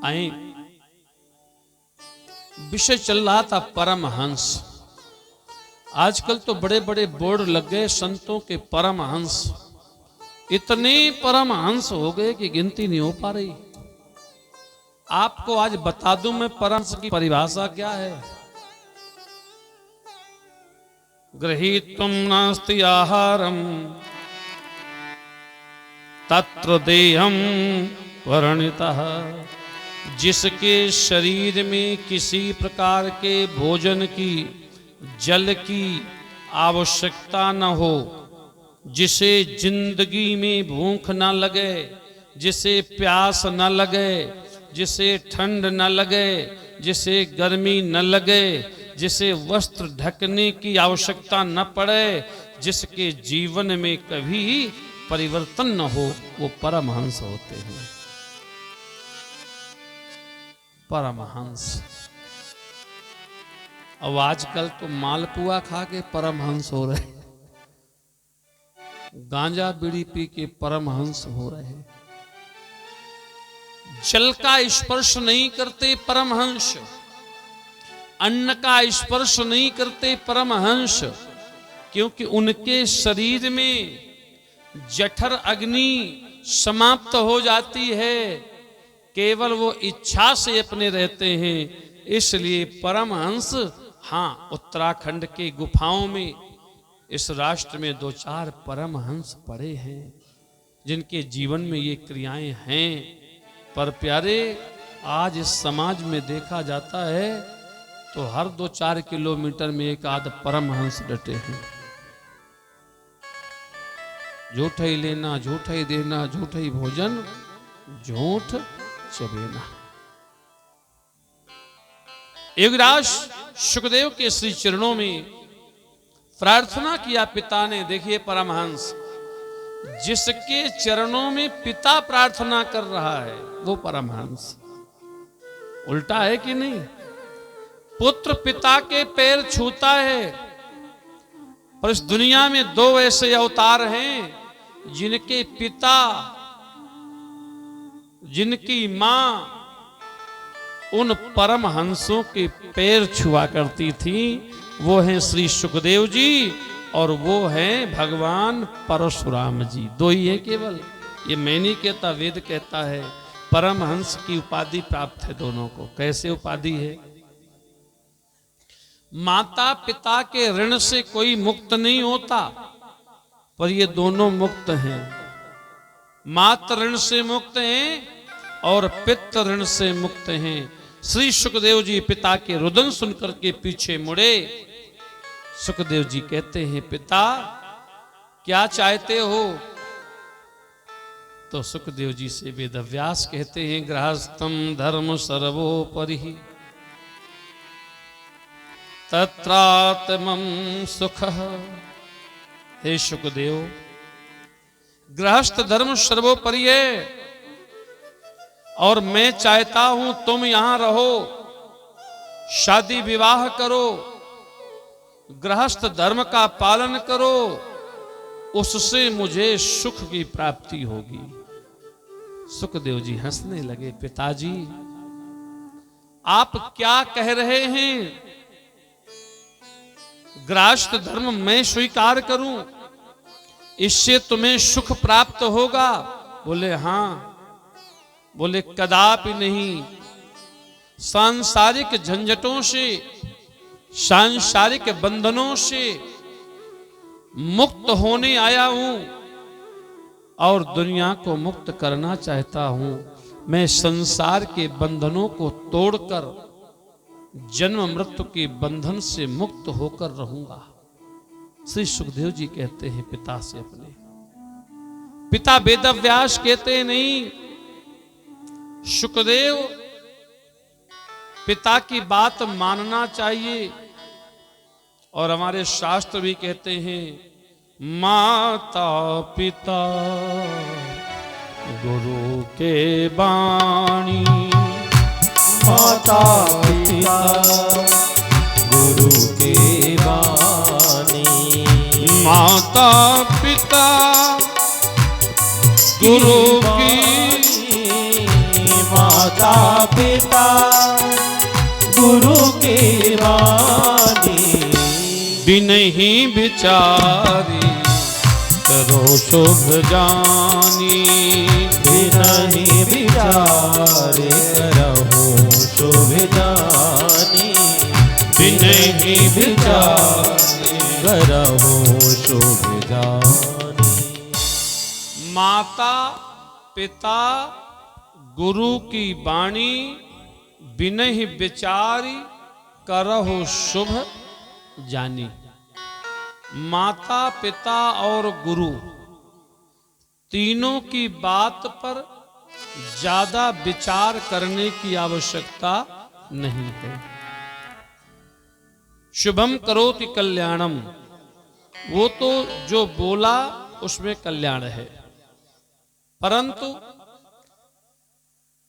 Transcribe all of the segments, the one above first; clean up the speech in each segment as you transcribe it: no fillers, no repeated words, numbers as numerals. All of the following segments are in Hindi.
आए विषय चल रहा था परमहंस। आजकल तो बड़े बड़े बोर्ड लग गए संतों के परमहंस। इतने परमहंस हो गए कि गिनती नहीं हो पा रही। आपको आज बता दूं मैं परमहंस की परिभाषा क्या है। गृहीत्वं नास्ति आहारम तत्र देहं वर्णितः। जिसके शरीर में किसी प्रकार के भोजन की जल की आवश्यकता न हो, जिसे जिंदगी में भूख न लगे, जिसे प्यास न लगे, जिसे ठंड न लगे, जिसे गर्मी न लगे, जिसे वस्त्र ढकने की आवश्यकता न पड़े, जिसके जीवन में कभी परिवर्तन न हो, वो परमहंस होते हैं। परमहंस। अब आजकल तो मालपुआ खा के परमहंस हो रहे, गांजा बीड़ी पी के परमहंस हो रहे, जल का स्पर्श नहीं करते परमहंस, अन्न का स्पर्श नहीं करते परमहंस, क्योंकि उनके शरीर में जठर अग्नि समाप्त हो जाती है, केवल वो इच्छा से अपने रहते हैं। इसलिए परमहंस, हाँ, उत्तराखंड के गुफाओं में इस राष्ट्र में 2-4 परमहंस पड़े हैं जिनके जीवन में ये क्रियाएं हैं। पर प्यारे, आज इस समाज में देखा जाता है तो हर 2-4 किलोमीटर में एक आध परमहंस डटे हैं। झूठा ही लेना, झूठा ही देना, झूठा ही भोजन, झूठ चबेना। युगराज सुखदेव के श्री चरणों में प्रार्थना किया पिता ने। देखिए परमहंस, जिसके चरणों में पिता प्रार्थना कर रहा है वो परमहंस। उल्टा है कि नहीं? पुत्र पिता के पैर छूता है। पर इस दुनिया में 2 ऐसे अवतार हैं जिनके पिता, जिनकी मां उन परमहंसों के पैर छुआ करती थी। वो हैं श्री सुखदेव जी और वो हैं भगवान परशुराम जी। 2 ही है केवल। ये मैं नहीं कहता, वेद कहता है। परमहंस की उपाधि प्राप्त है दोनों को। कैसे उपाधि है? माता पिता के ऋण से कोई मुक्त नहीं होता, पर ये दोनों मुक्त हैं। मातृ ऋण से मुक्त हैं और पितृ ऋण से मुक्त हैं। श्री सुखदेव जी पिता के रुदन सुनकर के पीछे मुड़े। सुखदेव जी कहते हैं, पिता क्या चाहते हो? तो सुखदेव जी से वेदव्यास कहते हैं, गृहस्थम धर्म सर्वोपरि तत्रात्मं सुखः। हे सुखदेव, गृहस्थ धर्म सर्वोपरि है और मैं चाहता हूं तुम यहां रहो, शादी विवाह करो, गृहस्थ धर्म का पालन करो, उससे मुझे सुख की प्राप्ति होगी। सुखदेव जी हंसने लगे, पिताजी आप क्या कह रहे हैं? गृहस्थ धर्म मैं स्वीकार करूं, इससे तुम्हें सुख प्राप्त होगा? बोले हां। बोले कदापि नहीं। सांसारिक झंझटों से, सांसारिक बंधनों से मुक्त होने आया हूं और दुनिया को मुक्त करना चाहता हूं। मैं संसार के बंधनों को तोड़कर जन्म मृत्यु के बंधन से मुक्त होकर रहूंगा। श्री सुखदेव जी कहते हैं पिता से अपने। पिता वेदव्यास कहते नहीं, सुखदेव पिता की बात मानना चाहिए। और हमारे शास्त्र भी कहते हैं, माता पिता गुरु के बाणी। माता पिता गुरु के बानी। माता पिता गुरु की, माता पिता गुरु के वाणी, बिनहि विचारी करो शुभ जानी, बिनहि विचारे करहु शुभ जानी, बिनहि विचारी करहु शुभ जानी। माता पिता गुरु की वाणी, बिनहि विचारी करहु शुभ जानी। माता पिता और गुरु तीनों की बात पर ज्यादा विचार करने की आवश्यकता नहीं है। शुभम करोति कल्याणम, वो तो जो बोला उसमें कल्याण है, परंतु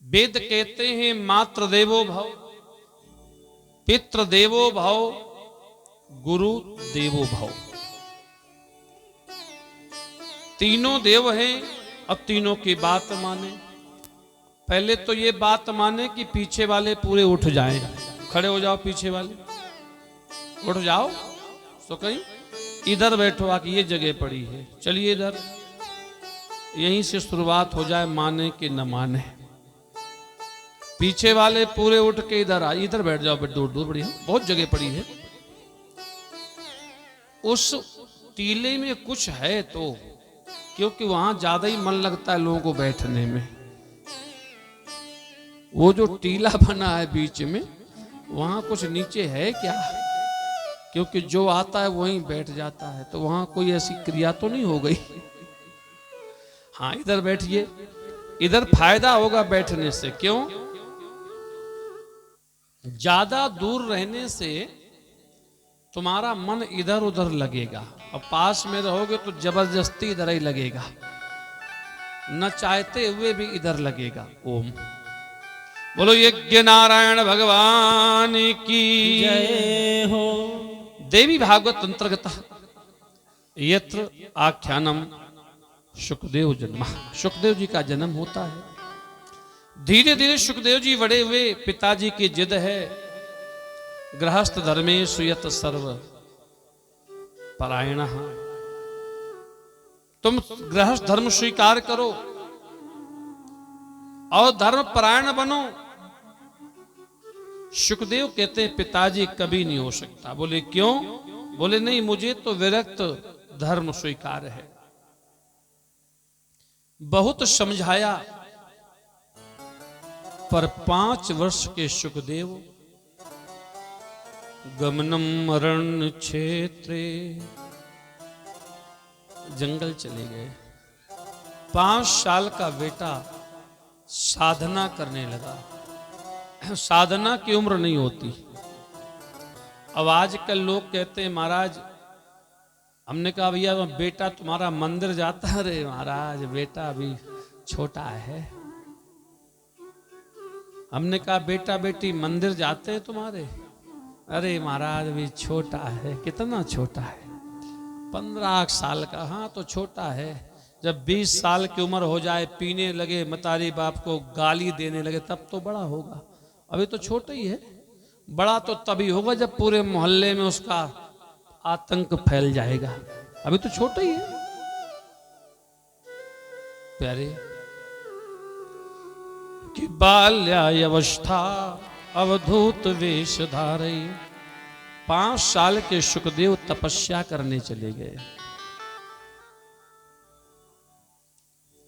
वेद कहते हैं मातृ देवो भव, पितृ देवो भव, गुरु देवो भव। तीनों देव हैं और तीनों की बात माने। पहले तो ये बात माने कि पीछे वाले पूरे उठ जाएं। खड़े हो जाओ, पीछे वाले उठ जाओ, तो कहीं इधर बैठो, आके ये जगह पड़ी है, चलिए इधर। यहीं से शुरुआत हो जाए, माने कि न माने। पीछे वाले पूरे उठ के इधर आ, इधर बैठ जाओ, दूर दूर बढ़िया, बहुत जगह पड़ी है। उस टीले में कुछ है तो, क्योंकि वहां ज्यादा ही मन लगता है लोगों को बैठने में। वो जो टीला बना है बीच में, वहां कुछ नीचे है क्या? क्योंकि जो आता है वहीं बैठ जाता है, तो वहां कोई ऐसी क्रिया तो नहीं हो गई। हाँ, इधर बैठिए, इधर फायदा होगा बैठने से। क्यों? ज्यादा दूर रहने से तुम्हारा मन इधर उधर लगेगा, और पास में रहोगे तो जबरदस्ती इधर ही लगेगा, न चाहते हुए भी इधर लगेगा। ओम बोलो यज्ञ नारायण भगवान की जय हो। देवी भागवत अंतर्गत यत्र आख्यानम सुखदेव जन्म, सुखदेव जी का जन्म होता है। धीरे धीरे सुखदेव जी बड़े हुए। पिताजी की जिद है, गृहस्थ धर्मे सुयत सर्व परायण, तुम गृहस्थ धर्म स्वीकार करो और धर्म परायण बनो। सुखदेव कहते हैं पिताजी कभी नहीं हो सकता। बोले क्यों? बोले नहीं, मुझे तो विरक्त धर्म स्वीकार है। बहुत समझाया, पर 5 वर्ष के सुखदेव गमनम अरण्य क्षेत्रे, जंगल चले गए। 5 साल का बेटा साधना करने लगा। साधना की उम्र नहीं होती। अब आजकल लोग कहते हैं महाराज, हमने कहा भैया बेटा तुम्हारा मंदिर जाता है। अरे महाराज बेटा अभी छोटा है। हमने कहा बेटा बेटी मंदिर जाते हैं तुम्हारे? अरे महाराज अभी छोटा है। कितना छोटा है? 15 साल का। हाँ तो छोटा है। जब 20 साल की उम्र हो जाए, पीने लगे, मतारी बाप को गाली देने लगे, तब तो बड़ा होगा। अभी तो छोटा ही है। बड़ा तो तभी होगा जब पूरे मोहल्ले में उसका आतंक फैल जाएगा। अभी तो छोटा ही है। प्यारे कि बाल्यावस्था अवधूत वेश धारे, 5 साल के सुखदेव तपस्या करने चले गए।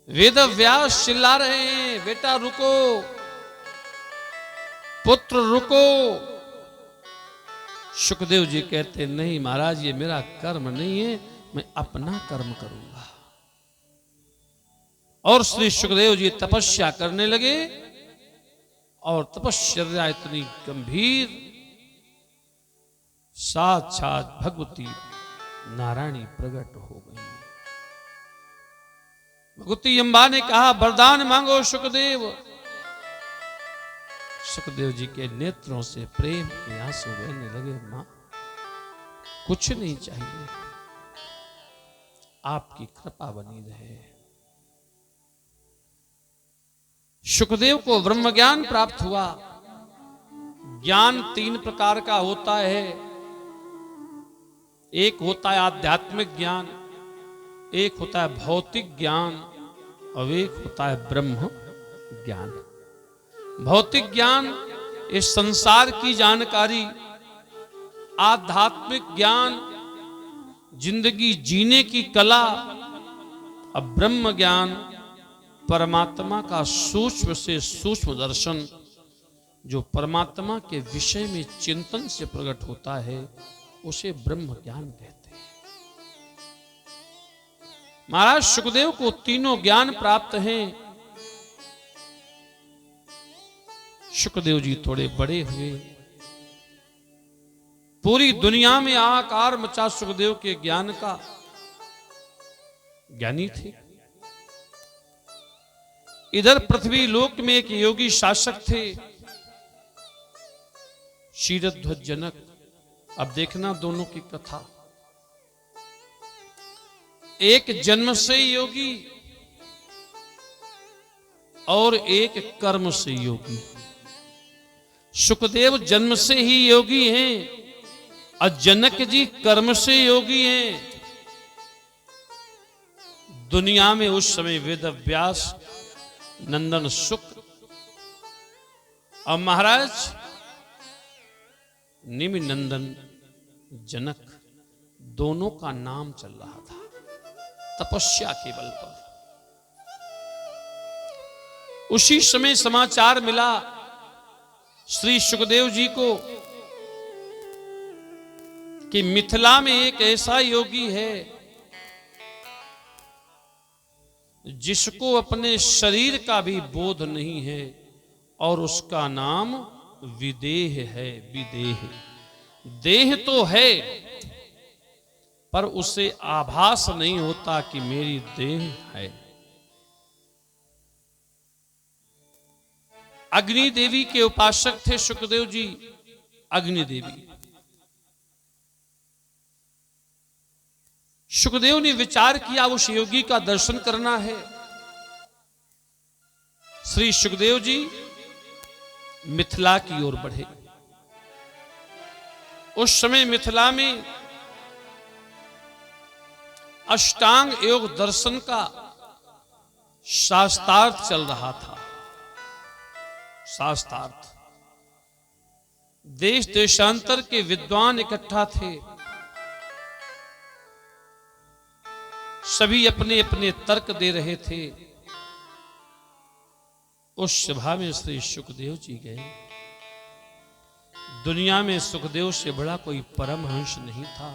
वेद व्यास चिल्ला रहे हैं, बेटा रुको, पुत्र रुको। सुखदेव जी कहते नहीं महाराज, ये मेरा कर्म नहीं है, मैं अपना कर्म करूंगा। और श्री सुखदेव जी तपस्या करने लगे, और तपस्या इतनी गंभीर, साक्षात भगवती नारायणी प्रकट हो गई। भगवती अम्बा ने कहा वरदान मांगो सुखदेव। सुखदेव जी के नेत्रों से प्रेम के आंसू बहने लगे। मां कुछ नहीं चाहिए, आपकी कृपा बनी रहे। सुखदेव को ब्रह्म ज्ञान प्राप्त हुआ। ज्ञान तीन प्रकार का होता है। एक होता है आध्यात्मिक ज्ञान, एक होता है भौतिक ज्ञान और एक होता है ब्रह्म ज्ञान। भौतिक ज्ञान इस संसार की जानकारी, आध्यात्मिक ज्ञान जिंदगी जीने की कला, अब ब्रह्म ज्ञान परमात्मा का सूक्ष्म से सूक्ष्म दर्शन, जो परमात्मा के विषय में चिंतन से प्रकट होता है, उसे ब्रह्म ज्ञान कहते हैं। महाराज सुखदेव को तीनों ज्ञान प्राप्त हैं। सुखदेव जी थोड़े बड़े हुए, पूरी दुनिया में आकार मचा सुखदेव के ज्ञान का। ज्ञानी थे। इधर पृथ्वी लोक में एक योगी शासक थे, क्षीरध्वज जनक। अब देखना दोनों की कथा। एक जन्म से योगी और एक कर्म से योगी। सुखदेव जन्म से ही योगी हैं और जनक जी कर्म से योगी हैं। दुनिया में उस समय वेद व्यास, नंदन शुक्र और महाराज निमि नंदन जनक, दोनों का नाम चल रहा था तपस्या के बल पर। उसी समय समाचार मिला श्री सुखदेव जी को कि मिथिला में एक ऐसा योगी है जिसको अपने शरीर का भी बोध नहीं है और उसका नाम विदेह है। विदेह, देह तो है पर उसे आभास नहीं होता कि मेरी देह है। अग्नि देवी के उपासक थे सुखदेव जी। अग्नि देवी, सुखदेव ने विचार किया उस योगी का दर्शन करना है। श्री सुखदेव जी मिथिला की ओर बढ़े। उस समय मिथिला में अष्टांग योग दर्शन का शास्त्रार्थ चल रहा था। शास्त्रार्थ, देश देशांतर के विद्वान इकट्ठा थे। सभी अपने अपने तर्क दे रहे थे। उस सभा में श्री सुखदेव जी गए। दुनिया में सुखदेव से बड़ा कोई परमहंस नहीं था,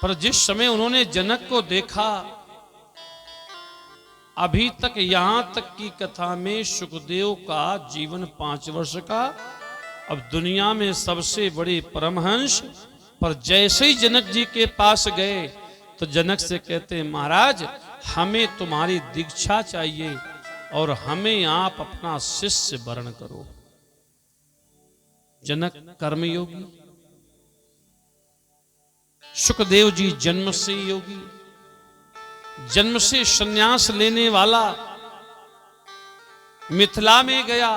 पर जिस समय उन्होंने जनक को देखा, अभी तक यहां तक की कथा में सुखदेव का जीवन 5 वर्ष का, अब दुनिया में सबसे बड़े परमहंस। पर जैसे ही जनक जी के पास गए तो जनक से कहते, महाराज हमें तुम्हारी दीक्षा चाहिए और हमें आप अपना शिष्य वरण करो। जनक कर्मयोगी, सुखदेव जी जन्म से योगी, जन्म से संन्यास लेने वाला। मिथिला में गया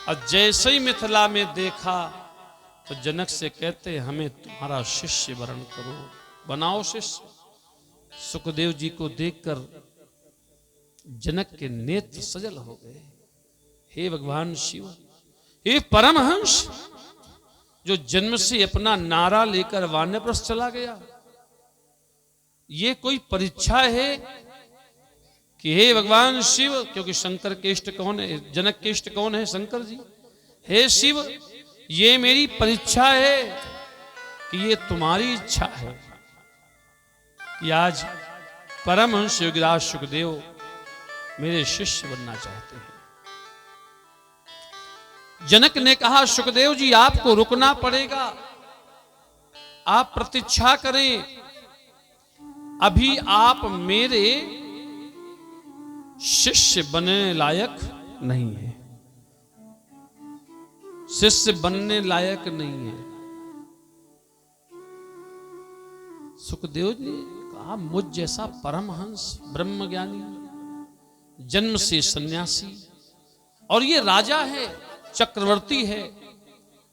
और जैसे ही मिथिला में देखा तो जनक से कहते, हमें तुम्हारा शिष्य वरण करो, बनाओ शिष्य। सुखदेव जी को देखकर जनक के नेत्र सजल हो गए। हे भगवान शिव, हे परमहंस, जो जन्म से अपना नारा लेकर वानप्रस्थ चला गया, ये कोई परीक्षा है कि हे भगवान शिव, क्योंकि शंकर के इष्ट कौन है, जनक के इष्ट कौन है, शंकर जी। हे शिव, ये मेरी परीक्षा है कि ये तुम्हारी इच्छा है कि आज परमहंस योगीराज सुखदेव मेरे शिष्य बनना चाहते हैं। जनक ने कहा, सुखदेव जी आपको रुकना पड़ेगा, आप प्रतीक्षा करें, अभी आप मेरे शिष्य बनने लायक नहीं है। शिष्य बनने लायक नहीं है। सुखदेव जी ने कहा, मुझ जैसा परमहंस ब्रह्मज्ञानी, जन्म से सन्यासी, और ये राजा है, चक्रवर्ती है,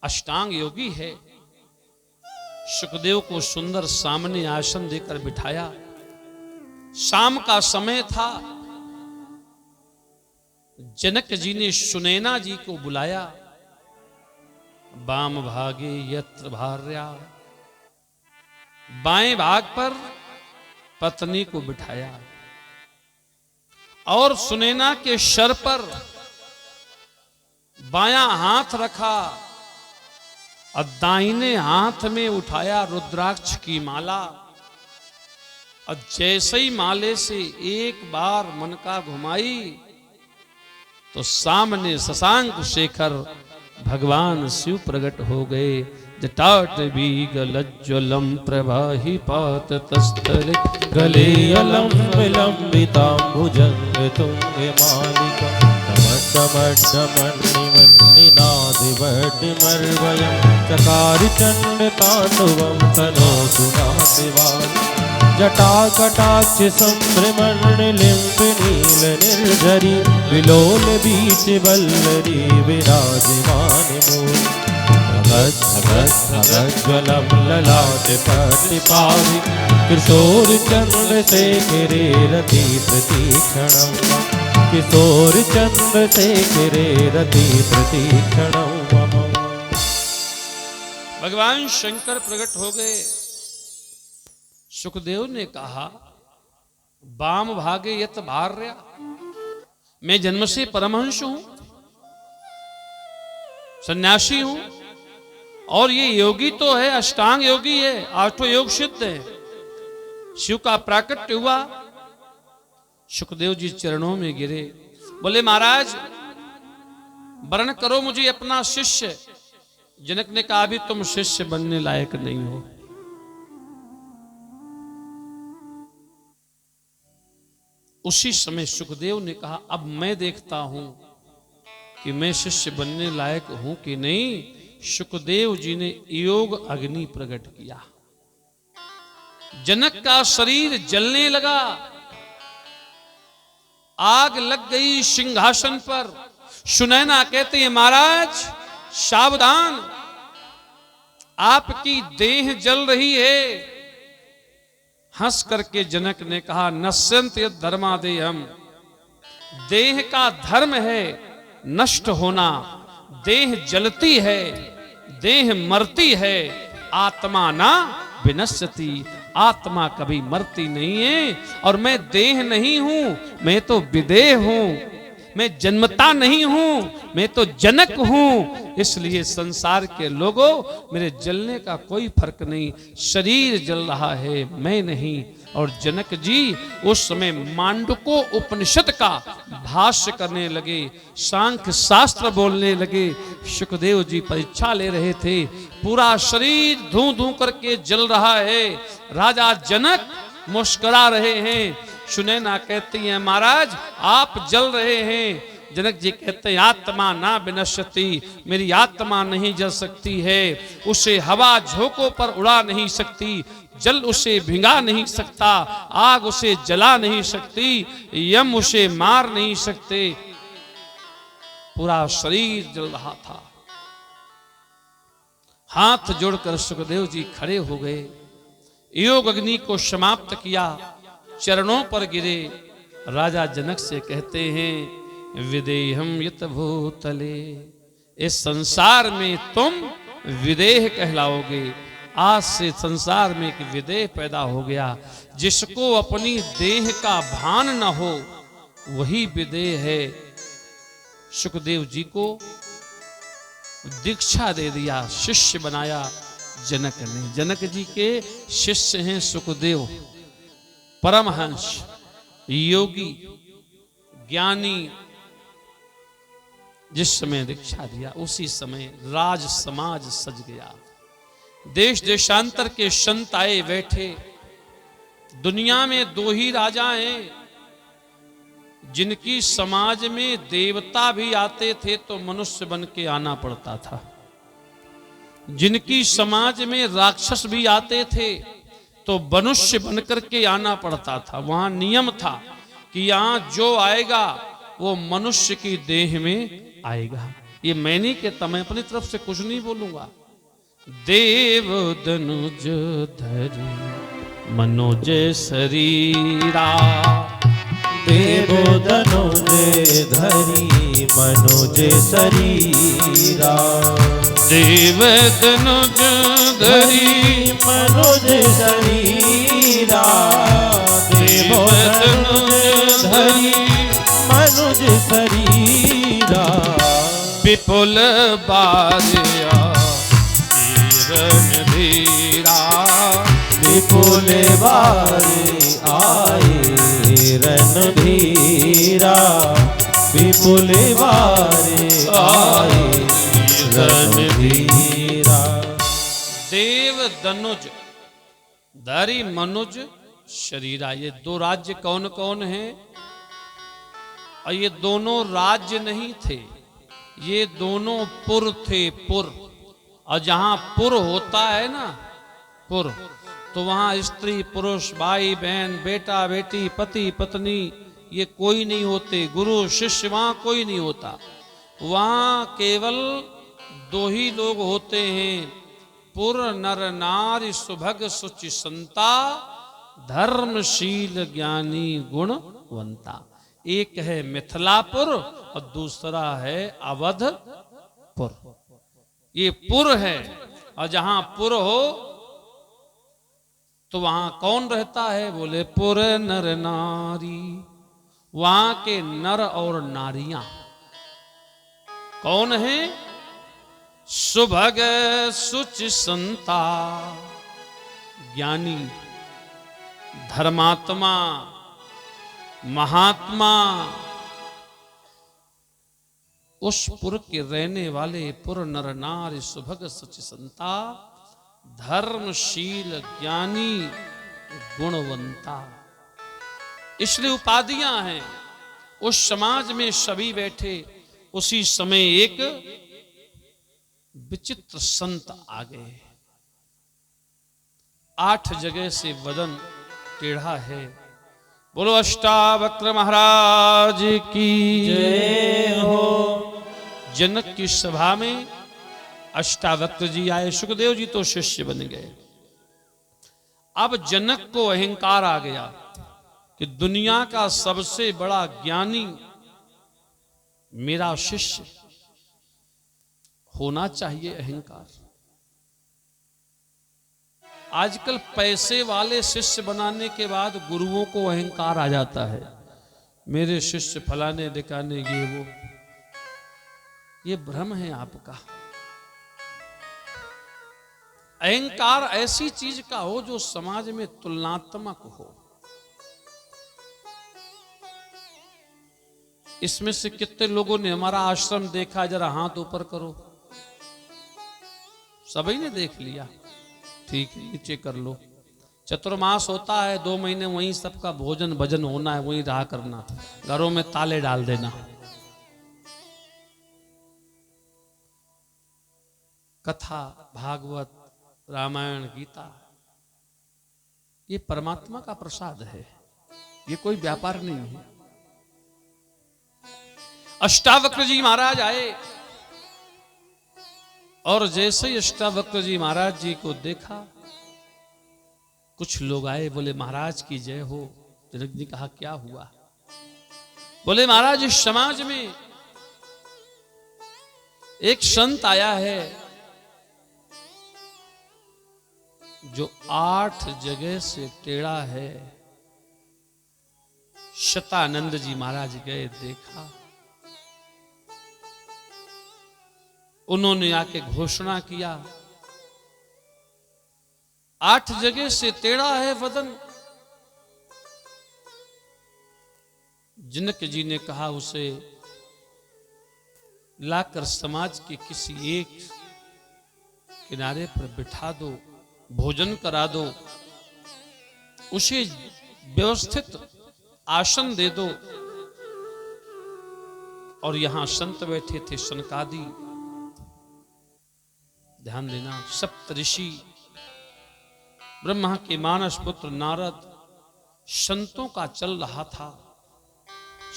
अष्टांग योगी है। सुखदेव को सुंदर सामने आसन देकर बिठाया। शाम का समय था। जनक जी ने सुनैना जी को बुलाया। वाम भागे यत्र भार्या, बाएं भाग पर पत्नी को बिठाया और सुनैना के सर पर बायां हाथ रखा और दाहिने हाथ में उठाया रुद्राक्ष की माला। और जैसे ही माले से एक बार मनका घुमाई तो सामने शशांक शेखर भगवान शिव प्रकट हो गए। जटाटवीगलज्ज्वलं प्रवाहि पात तस्थले गले अलम्बिताम्बुजंग तुंगे मालिका टमटमटमन्निमन्निनादिवटिमर्वयं चकार चंड तांडवं तनोतु नासिवासि जटाकटाक्ष संभ्रमण्यलिम्ब नील निर्झरी विलोल बीच वल्लरी विराजमान मूर्ति भगत ज्वलम ललाट पटिपावि किशोर चंद्र शेखरे रति प्रतीक्षणं किशोर चंद्र शेखरे रति प्रतीक्षणं। भगवान शंकर प्रकट हो गए। सुखदेव ने कहा, वाम भागे यत भार्या, मैं जन्म से परमहंस हूं, सन्यासी हूं, और ये योगी तो है, अष्टांग योगी है, आठों योग सिद्ध है। शिव का प्राकट्य हुआ। सुखदेव जी चरणों में गिरे, बोले महाराज वर्ण करो मुझे अपना शिष्य। जनक ने कहा, अभी तुम शिष्य बनने लायक नहीं हो। उसी समय सुखदेव ने कहा, अब मैं देखता हूं कि मैं शिष्य बनने लायक हूं कि नहीं। सुखदेव जी ने योग अग्नि प्रकट किया। जनक का शरीर जलने लगा। आग लग गई सिंहासन पर। सुनैना कहते हैं, महाराज सावधान, आपकी देह जल रही है। हंस करके जनक ने कहा, नश्यन्त यद् धर्मादेहम्, देह का धर्म है नष्ट होना। देह जलती है, देह मरती है, आत्मा ना विनश्यति, आत्मा कभी मरती नहीं है। और मैं देह नहीं हूं, मैं तो विदेह हूं, मैं जन्मता नहीं हूं, मैं तो जनक हूं। इसलिए संसार के लोगों, मेरे जलने का कोई फर्क नहीं, शरीर जल रहा है, मैं नहीं। और जनक जी उस समय मांडुको उपनिषद का भाष्य करने लगे, सांख्य शास्त्र बोलने लगे। सुखदेव जी परीक्षा ले रहे थे। पूरा शरीर धू धू करके जल रहा है। राजा जनक मुस्कुरा रहे हैं। सुनैना कहती हैं, महाराज आप जल रहे हैं। जनक जी कहते हैं, आत्मा ना विनश्यति, मेरी आत्मा नहीं जल सकती है। उसे हवा झोंकों पर उड़ा नहीं सकती, जल उसे भिंगा नहीं सकता, आग उसे जला नहीं सकती, यम उसे मार नहीं सकते। पूरा शरीर जल रहा था। हाथ जोड़कर सुखदेव जी खड़े हो गए, योग अग्नि को समाप्त किया, चरणों पर गिरे। राजा जनक से कहते हैं, विदेहम यत भूतले, इस संसार में तुम विदेह कहलाओगे। आज से संसार में एक विदेह पैदा हो गया। जिसको अपनी देह का भान न हो वही विदेह है। सुखदेव जी को दीक्षा दे दिया, शिष्य बनाया जनक ने। जनक जी के शिष्य हैं सुखदेव, परमहंस, योगी, ज्ञानी। जिस समय दीक्षा दिया उसी समय राज समाज सज गया। देश देशांतर के संत आए बैठे। दुनिया में दो ही राजा हैं जिनकी समाज में देवता भी आते थे तो मनुष्य बन के आना पड़ता था, जिनकी समाज में राक्षस भी आते थे तो मनुष्य बनकर के आना पड़ता था। वहां नियम था कि यहां जो आएगा वो मनुष्य की देह में आएगा। ये मैं नहीं कहता, मैं अपनी तरफ से कुछ नहीं बोलूंगा। देव दनुज धरी मनोज शरीरा, देव दनुज धरी मनोज शरीरा, देव दनुज धरी मनोज शरीरा, देव दनुज धरी मनोज शरीरा, विपुल बारिया रणधीरा, विपुल बारे आए रणधीरा, विपुल बारे आए रणधीरा। देव दनुज धरी मनुज शरीरा, ये दो राज्य कौन कौन हैं? और ये दोनों राज्य नहीं थे, ये दोनों पुर थे, पुर। और जहां पुर होता है ना, पुर, तो वहां स्त्री पुरुष भाई बहन बेटा बेटी पति पत्नी ये कोई नहीं होते, गुरु शिष्य वहां कोई नहीं होता। वहां केवल दो ही लोग होते हैं, पुर नर नारी सुभग सुचि संता, धर्मशील ज्ञानी गुणवंता। एक है मिथिलापुर और दूसरा है अवधपुर। ये पुर है, और जहां पुर हो तो वहां कौन रहता है? बोले पुर नर नारी, वहां के नर और नारियां कौन है? सुभग सुच संता, ज्ञानी धर्मात्मा महात्मा। उस पुर के रहने वाले पुर नर नारी सुभग सुच संता, धर्मशील ज्ञानी गुणवंता। इसलिए उपाधियां हैं। उस समाज में सभी बैठे, उसी समय एक विचित्र संत आ गए। 8 जगह से वदन टेढ़ा है। बोलो अष्टावक्र महाराज की जय हो। जनक की सभा में अष्टावक्र जी आए, सुखदेव जी तो शिष्य बन गए। अब जनक को अहंकार आ गया कि दुनिया का सबसे बड़ा ज्ञानी मेरा शिष्य होना चाहिए। अहंकार आजकल पैसे वाले शिष्य बनाने के बाद गुरुओं को अहंकार आ जाता है, मेरे शिष्य फलाने दिखाने ये वो। ये भ्रम है आपका। अहंकार ऐसी चीज का हो जो समाज में तुलनात्मक हो। इसमें से कितने लोगों ने हमारा आश्रम देखा? जरा हाथ ऊपर करो। सभी ने देख लिया, ठीक है, नीचे कर लो। चतुर्मास होता है, 2 महीने वहीं सबका भोजन भजन होना है, वहीं रहा करना, घरों में ताले डाल देना। कथा भागवत रामायण गीता ये परमात्मा का प्रसाद है, ये कोई व्यापार नहीं है। अष्टावक्र जी महाराज आए और जैसे ही अष्टावक्र जी महाराज जी को देखा, कुछ लोग आए, बोले महाराज की जय हो। जनक जी कहा क्या हुआ? बोले महाराज इस समाज में एक संत आया है जो 8 जगह से टेढ़ा है। शतानंद जी महाराज गए, देखा, उन्होंने आके घोषणा किया 8 जगह से टेढ़ा है वदन। जनक जी ने कहा उसे लाकर समाज के किसी एक किनारे पर बिठा दो, भोजन करा दो, उसे व्यवस्थित आसन दे दो। और यहां संत बैठे थे सनकादि, ध्यान देना, सप्तऋषि, ब्रह्मा के मानस पुत्र नारद, संतों का चल रहा था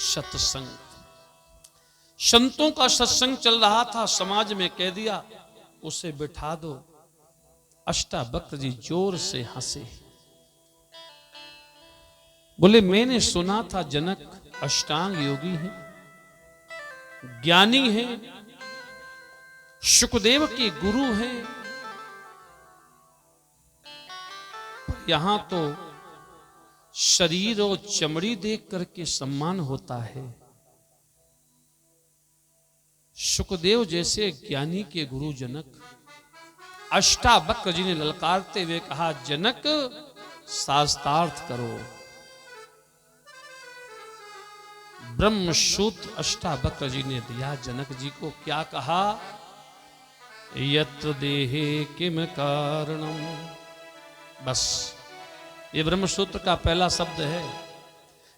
सत्संग। संतों का सत्संग चल रहा था, समाज में कह दिया उसे बिठा दो। अष्टावक्र जी जोर से हंसे, बोले मैंने सुना था जनक अष्टांग योगी है, ज्ञानी है, शुकदेव के गुरु हैं, यहां तो शरीर और चमड़ी देख करके सम्मान होता है। शुकदेव जैसे ज्ञानी के गुरु जनक। अष्टावक्र जी ने ललकारते हुए कहा, जनक शास्त्रार्थ करो। ब्रह्मसूत्र अष्टावक्र जी ने दिया जनक जी को। क्या कहा? यत्र देहे किम कारणम। बस ये ब्रह्मसूत्र का पहला शब्द है।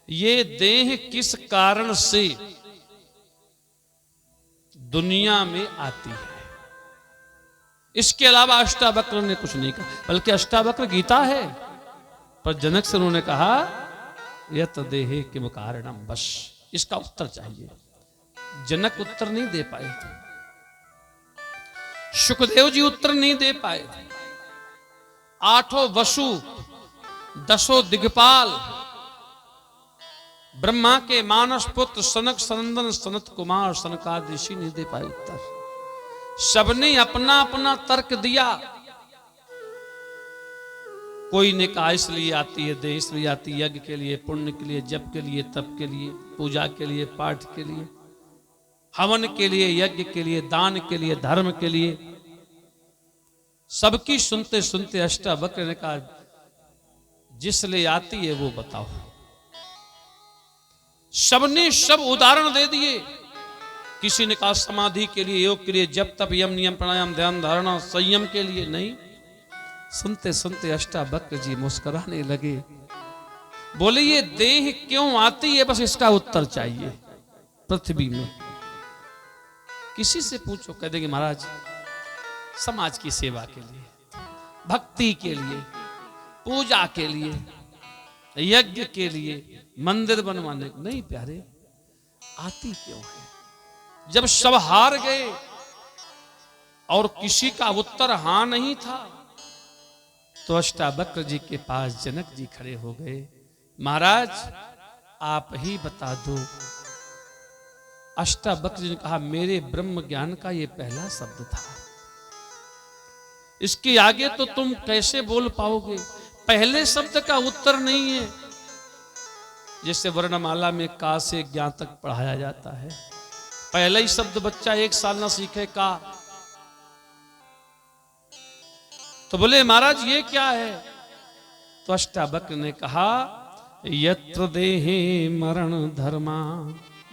ये देह किस कारण से दुनिया में आती है, इसके अलावा अष्टावक्र ने कुछ नहीं कहा। बल्कि अष्टावक्र गीता है, पर जनक से उन्होंने कहा यत देहे किम कारणम। बस इसका उत्तर चाहिए। जनक उत्तर नहीं दे पाए, शुकदेव जी उत्तर नहीं दे पाए। आठों वसु, दसों दिग्पाल, ब्रह्मा के मानस पुत्र सनक सनंदन सनत कुमार सनकादि ऋषि नहीं दे पाए उत्तर। सबने अपना अपना तर्क दिया। कोई ने कहा इसलिए आती है देह, इसलिए आती है यज्ञ के लिए, पुण्य के लिए, जप के लिए, तप के लिए, पूजा के लिए, पाठ के लिए, हवन के लिए, यज्ञ के लिए, दान के लिए, धर्म के लिए। सबकी सुनते सुनते अष्टावक्र ने कहा जिस लिए आती है वो बताओ। सबने सब उदाहरण दे दिए। किसी ने कहा समाधि के लिए, योग के लिए, जप तप यम नियम प्राणायाम ध्यान धारणा संयम के लिए। नहीं, सुनते सुनते अष्टावक्र जी मुस्कुराने लगे। बोले ये देह क्यों आती है, बस इसका उत्तर चाहिए। पृथ्वी में किसी से पूछो, कह देंगे महाराज समाज की सेवा के लिए, भक्ति के लिए, पूजा के लिए, यज्ञ के लिए, मंदिर बनवाने। नहीं प्यारे, आती क्यों है? जब सब हार गए और किसी का उत्तर हां नहीं था, तो अष्टावक्र जी के पास जनक जी खड़े हो गए। महाराज आप ही बता दो। अष्टावक्र जी ने कहा मेरे ब्रह्म ज्ञान का ये पहला शब्द था, इसके आगे तो तुम कैसे बोल पाओगे? पहले शब्द का उत्तर नहीं है। जैसे वर्णमाला में का से ज्ञा तक पढ़ाया जाता है, पहला ही शब्द बच्चा 1 साल ना सीखे का, तो बोले महाराज ये क्या है? तो अष्टावक्र ने कहा यत्र देहे मरण धर्मा।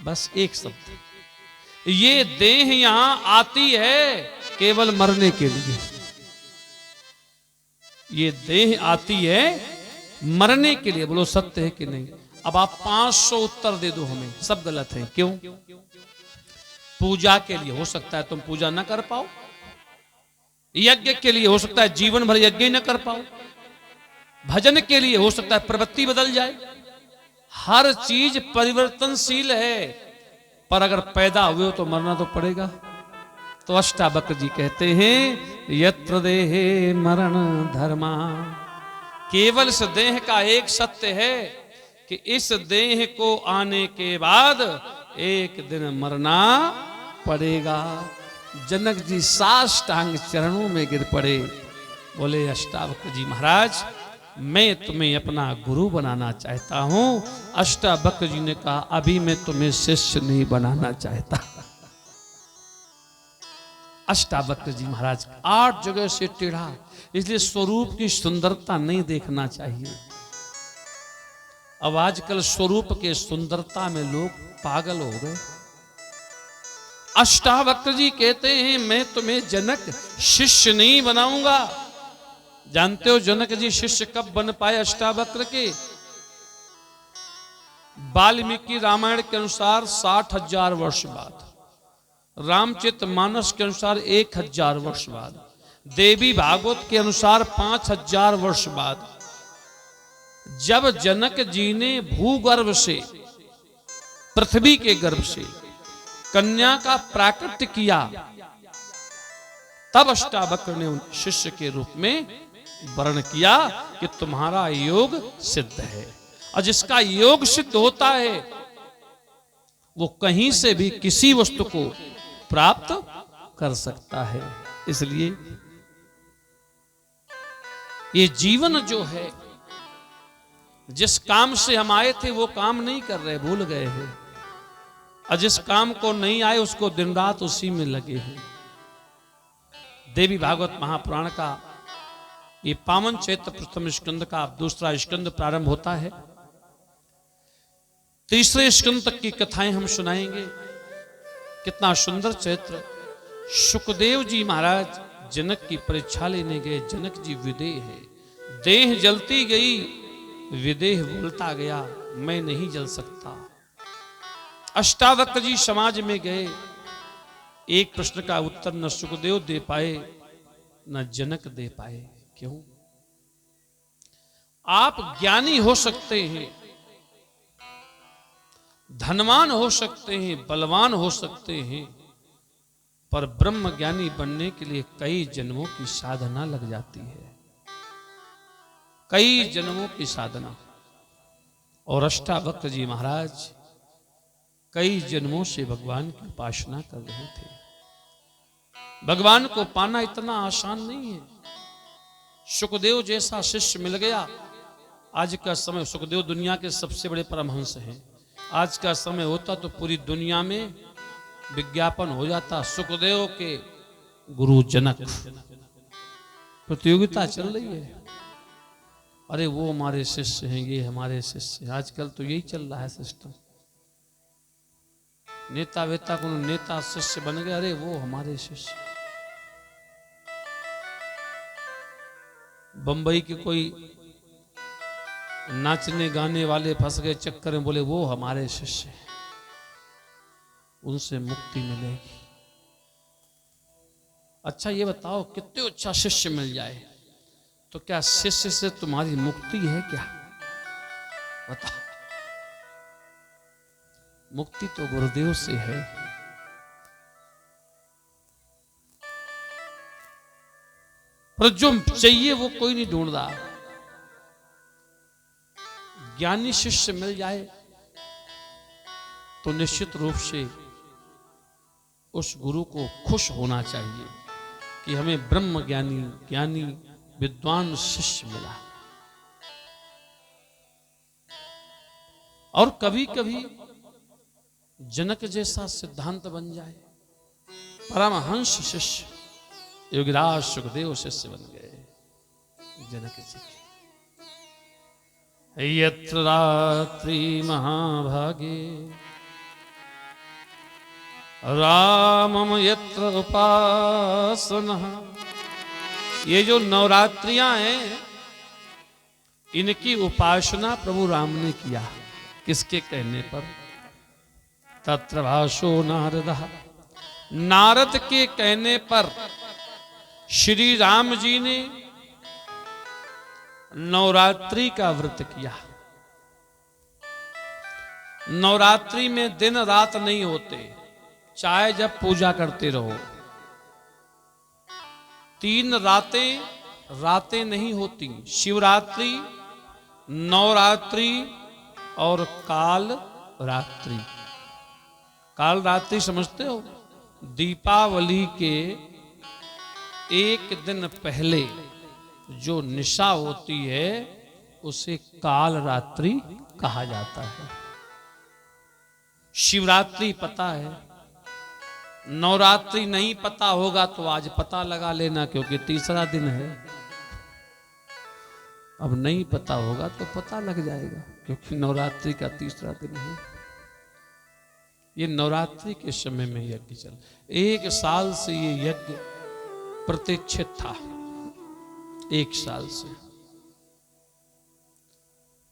बस एक शब्द। ये देह यहां आती है केवल मरने के लिए। ये देह आती है मरने के लिए। बोलो सत्य है कि नहीं? अब आप 500 उत्तर दे दो हमें, सब गलत है। क्यों? पूजा के लिए हो सकता है तुम पूजा ना कर पाओ, यज्ञ के लिए हो सकता है जीवन भर यज्ञ न कर पाओ, भजन के लिए हो सकता है प्रवृत्ति बदल जाए। हर चीज परिवर्तनशील है, पर अगर पैदा हुए हो तो मरना तो पड़ेगा। तो अष्टावक्र जी कहते हैं यत्र देहे मरण धर्मा। केवल इस देह का एक सत्य है कि इस देह को आने के बाद एक दिन मरना पड़ेगा। जनक जी साष्टांग चरणों में गिर पड़े। बोले अष्टावक्र जी महाराज मैं तुम्हें अपना गुरु बनाना चाहता हूं। अष्टावक्र जी ने कहा अभी मैं तुम्हें शिष्य नहीं बनाना चाहता। अष्टावक्र जी महाराज 8 जगह से टेढ़ा, इसलिए स्वरूप की सुंदरता नहीं देखना चाहिए। अब आजकल स्वरूप के सुंदरता में लोग पागल हो गए। अष्टावक्र जी कहते हैं मैं तुम्हें जनक शिष्य नहीं बनाऊंगा। जानते हो जनक जी शिष्य कब बन पाए अष्टावक्र के? वाल्मीकि रामायण के अनुसार 60,000 वर्ष बाद, रामचरितमानस के अनुसार 1,000 वर्ष बाद, देवी भागवत के अनुसार 5,000 वर्ष बाद, जब जनक जी ने भूगर्भ से, पृथ्वी के गर्भ से कन्या का प्राकट्य किया, तब अष्टावक्र ने उन शिष्य के रूप में वर्ण किया कि तुम्हारा योग सिद्ध है। और जिसका योग सिद्ध होता है वो कहीं से भी किसी वस्तु को प्राप्त कर सकता है। इसलिए ये जीवन जो है, जिस काम से हम आए थे वो काम नहीं कर रहे, भूल गए हैं, और जिस काम को नहीं आए उसको दिन रात उसी में लगे हैं। देवी भागवत महापुराण का ये पावन चैत्र प्रथम स्कंद का दूसरा स्कंद प्रारंभ होता है। तीसरे स्कंद तक की कथाएं हम सुनाएंगे। कितना सुंदर चैत्र। सुखदेव जी महाराज जनक की परीक्षा लेने गए। जनक जी विदेह है, देह जलती गई, विदेह बोलता गया मैं नहीं जल सकता। अष्टावक्र जी समाज में गए, एक प्रश्न का उत्तर न सुखदेव दे पाए न जनक दे पाए। क्यों? आप ज्ञानी हो सकते हैं, धनवान हो सकते हैं, बलवान हो सकते हैं, पर ब्रह्म ज्ञानी बनने के लिए कई जन्मों की साधना लग जाती है, कई जन्मों की साधना। और अष्टावक्र जी महाराज कई जन्मों से भगवान की उपासना कर रहे थे। भगवान को पाना इतना आसान नहीं है। सुखदेव जैसा शिष्य मिल गया। आज का समय, सुखदेव दुनिया के सबसे बड़े परमहंस हैं। आज का समय होता तो पूरी दुनिया में विज्ञापन हो जाता सुखदेव के गुरु जनक। प्रतियोगिता चल रही है, अरे वो हमारे शिष्य हैं, ये हमारे शिष्य हैं। आजकल तो यही चल रहा है सिस्टम। नेता वेता को नेता शिष्य बन गए, अरे वो हमारे शिष्य। बंबई के कोई नाचने गाने वाले फंस गए चक्कर में, बोले वो हमारे शिष्य हैं, उनसे मुक्ति मिलेगी। अच्छा ये बताओ, कितने अच्छा शिष्य मिल जाए तो क्या शिष्य से तुम्हारी मुक्ति है क्या? बताओ। मुक्ति तो गुरुदेव से है। पर जो चाहिए वो कोई नहीं ढूंढ रहा। ज्ञानी शिष्य मिल जाए तो निश्चित रूप से उस गुरु को खुश होना चाहिए कि हमें ब्रह्म ज्ञानी विद्वान शिष्य मिला। और कभी कभी जनक जैसा सिद्धांत बन जाए। परमहंस शिष्य योगीराज सुखदेव शिष्य बन गए जनक जी के। यत्र रात्रि महाभागे रामम यत्र उपासना। ये जो नवरात्रियां हैं, इनकी उपासना प्रभु राम ने किया। किसके कहने पर? तत्र भाषो नारद। नारद के कहने पर श्री राम जी ने नवरात्रि का व्रत किया। नवरात्रि में दिन रात नहीं होते, चाहे जब पूजा करते रहो। 3 रातें नहीं होती। शिवरात्रि, नवरात्रि और काल रात्रि। काल रात्रि समझते हो? दीपावली के एक दिन पहले जो निशा होती है उसे काल रात्रि कहा जाता है। शिवरात्रि पता है, नवरात्रि नहीं पता होगा तो आज पता लगा लेना, क्योंकि तीसरा दिन है। अब नहीं पता होगा तो पता लग जाएगा, क्योंकि नवरात्रि का तीसरा दिन है। ये नवरात्रि के समय में यज्ञ चल, 1 साल से ये यज्ञ प्रतीक्षित था। 1 साल से,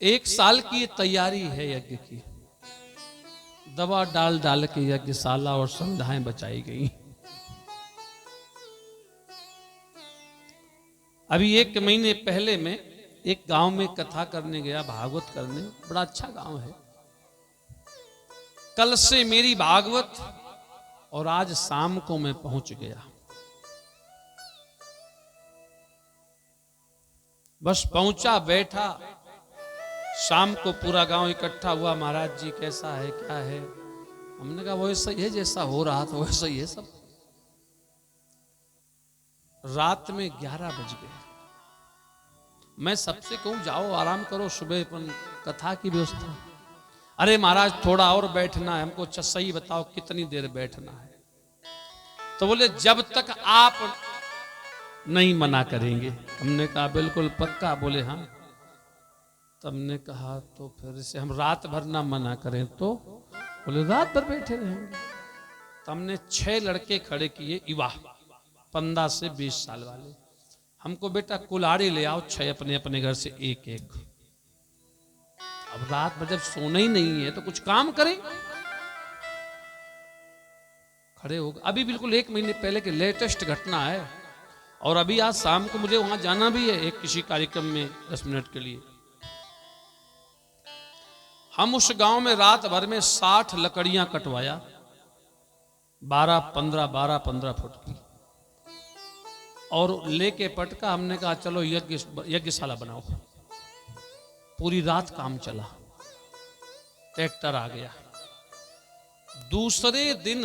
1 साल की ये तैयारी है यज्ञ की। दवा डाल डाल के यज्ञशाला और संध्याएं बचाई गई। अभी 1 महीने पहले मैं एक गांव में कथा करने गया, भागवत करने। बड़ा अच्छा गांव है। कल से मेरी भागवत और आज शाम को मैं पहुंच गया। बस पहुंचा, बैठा, शाम को पूरा गांव इकट्ठा हुआ, महाराज जी कैसा है, क्या है। हमने कहा वैसा ही है, जैसा हो रहा था वैसा ही है सब। रात में 11 बज गए। मैं सबसे कहूं जाओ आराम करो, सुबह अपन कथा की व्यवस्था। अरे महाराज थोड़ा और बैठना है हमको। अच्छा सही बताओ कितनी देर बैठना है। तो बोले जब तक आप नहीं मना करेंगे। हमने कहा बिल्कुल पक्का। बोले हाँ। तब हमने कहा तो फिर से हम रात भर ना मना करें तो। बोले रात भर बैठे रहेंगे। तो हमने 6 लड़के खड़े किए, युवा 15 से 20 साल वाले। हमको बेटा कुल्हाड़ी ले आओ, 6 अपने अपने घर से एक एक। अब रात भर जब सोना ही नहीं है तो कुछ काम करें। खड़े हो गए। अभी बिल्कुल 1 महीने पहले की लेटेस्ट घटना है। और अभी आज शाम को मुझे वहां जाना भी है एक किसी कार्यक्रम में 10 मिनट के लिए। हम उस गांव में रात भर में 60 लकड़ियां कटवाया, 12-15 फुट की, और लेके पटका। हमने कहा चलो यज्ञशाला बनाओ। पूरी रात काम चला, ट्रैक्टर आ गया। दूसरे दिन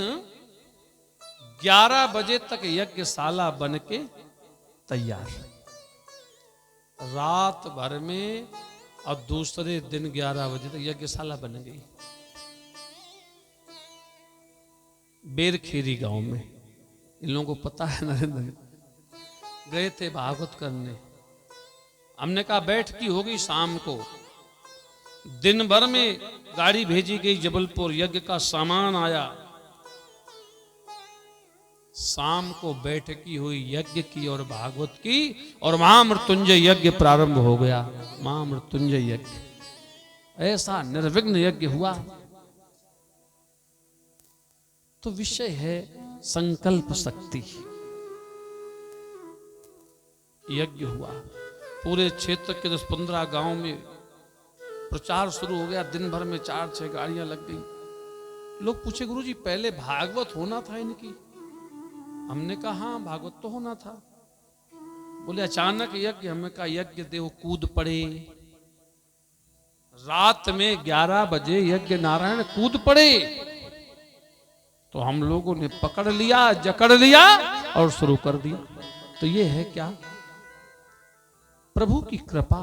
11 बजे तक यज्ञशाला बन के तैयार। रात भर में और दूसरे दिन 11 बजे तक यज्ञशाला बन गई बेरखेरी गांव में। इन लोगों को पता है, नरेंद्र गए थे भागवत करने। हमने कहा बैठकी होगी शाम को। दिन भर में गाड़ी भेजी गई जबलपुर, यज्ञ का सामान आया। शाम को बैठकी हुई यज्ञ की और भागवत की, और महामृत्युंजय यज्ञ प्रारंभ हो गया। महामृत्युंजय यज्ञ ऐसा निर्विघ्न यज्ञ हुआ। तो विषय है संकल्प शक्ति। यज्ञ हुआ, पूरे क्षेत्र के 10-15 गांव में प्रचार शुरू हो गया। दिन भर में 4-6 गाड़ियां लग गई। लोग पूछे गुरुजी पहले भागवत होना था इनकी। हमने कहा हाँ भागवत तो होना था। बोले अचानक यज्ञ। हमने कहा यज्ञ देव कूद पड़े। रात में 11 बजे यज्ञ नारायण कूद पड़े। तो हम लोगों ने पकड़ लिया, जकड़ लिया और शुरू कर दिया। तो ये है क्या? प्रभु की कृपा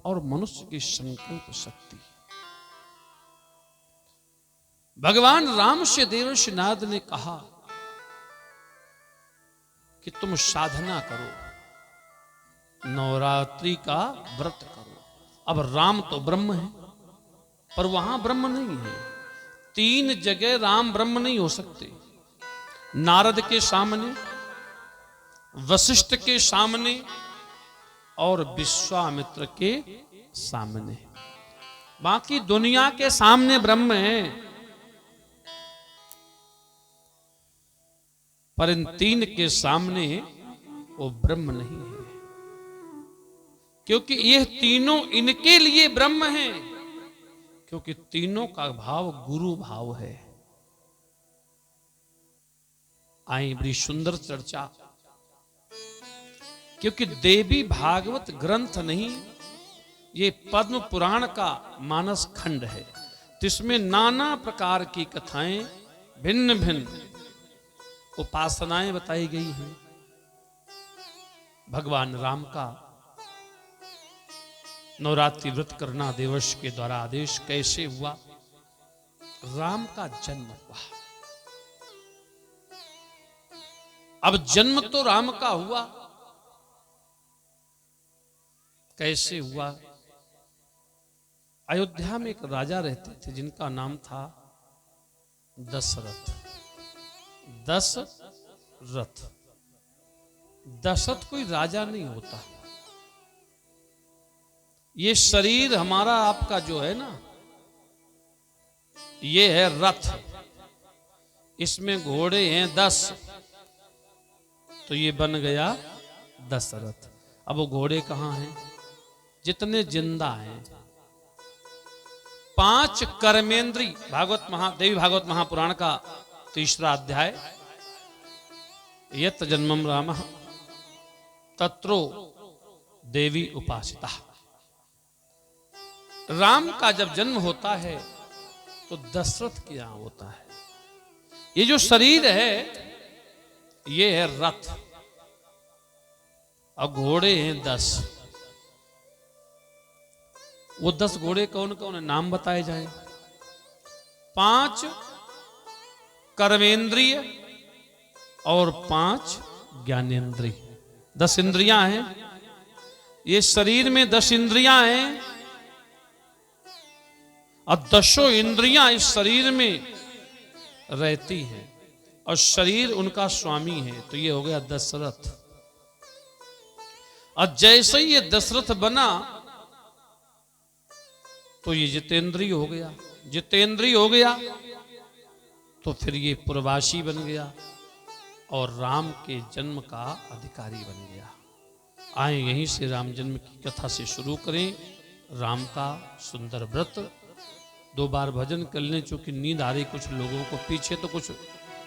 और मनुष्य की संकल्प शक्ति। भगवान राम से देवर्षि नारद ने कहा कि तुम साधना करो, नवरात्रि का व्रत करो। अब राम तो ब्रह्म है, पर वहां ब्रह्म नहीं है। 3 जगह राम ब्रह्म नहीं हो सकते। नारद के सामने, वशिष्ठ के सामने और विश्वामित्र के सामने। बाकी दुनिया के सामने ब्रह्म है, पर इन 3 के सामने वो ब्रह्म नहीं है। क्योंकि ये तीनों इनके लिए ब्रह्म हैं, क्योंकि तीनों का भाव गुरु भाव है। आई बड़ी सुंदर चर्चा। क्योंकि देवी भागवत ग्रंथ नहीं, ये पद्म पुराण का मानस खंड है। जिसमें नाना प्रकार की कथाएं, भिन्न भिन्न उपासनाएं बताई गई हैं। भगवान राम का नवरात्रि व्रत करना देवर्षि के द्वारा आदेश कैसे हुआ? राम का जन्म हुआ। अब जन्म तो राम का हुआ, कैसे हुआ? अयोध्या में एक राजा रहते थे जिनका नाम था दशरथ। दशरथ कोई राजा नहीं होता। ये शरीर हमारा आपका जो है ना, ये है रथ। इसमें घोड़े हैं 10, तो ये बन गया दशरथ। अब वो घोड़े कहां हैं? जितने जिंदा हैं। 5 कर्मेंद्री, देवी भागवत महापुराण का 3 अध्याय, यत जन्मम राम तत्रो देवी उपासिता। राम का जब जन्म होता है तो दशरथ के यहां होता है। ये जो शरीर है ये है रथ, और घोड़े हैं 10। वो 10 घोड़े कौन कौन है, नाम बताए जाए। 5 कर्मेंद्रिय और 5 ज्ञानेंद्रिय, 10 इंद्रियां हैं। ये शरीर में 10 इंद्रियां हैं और 10 इंद्रियां इस शरीर में रहती हैं और शरीर उनका स्वामी है। तो ये हो गया दशरथ। और जैसे ही ये दशरथ बना तो ये जितेंद्रिय हो गया। जितेंद्रिय हो गया तो फिर ये पुरवासी बन गया और राम के जन्म का अधिकारी बन गया। आए यहीं से राम जन्म की कथा से शुरू करें। राम का सुंदर व्रत। 2 बार भजन कर लें, चूंकि नींद आ रही कुछ लोगों को, पीछे तो कुछ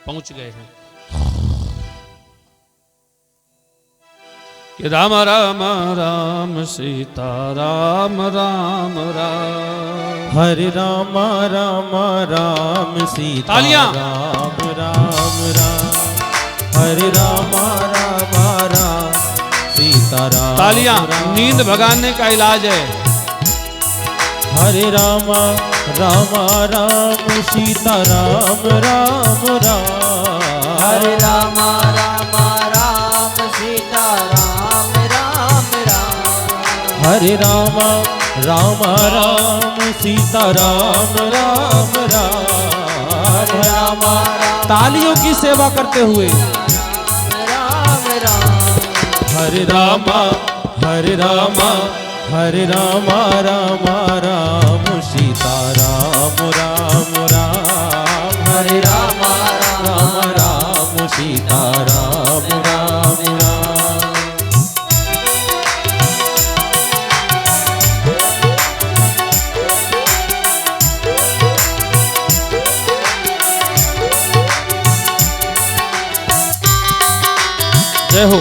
पहुंच गए हैं। कि राम राम राम सीता राम राम राम, हरे राम राम राम सीता तालियां। राम राम राम, हरे राम राम राम सीता राम। तालियां। राम। नींद भगाने का इलाज है। हरे राम राम राम सीता राम राम राम, हरे राम राम राम सीता राम राम राम, हरे राम राम राम सीता राम राम हरे राम। राम राम तालियों की सेवा करते हुए राम राम, हरे राम हरे राम हरे राम राम राम सीता राम राम राम, हरे राम राम राम राम सीता राम राम राम। जय हो।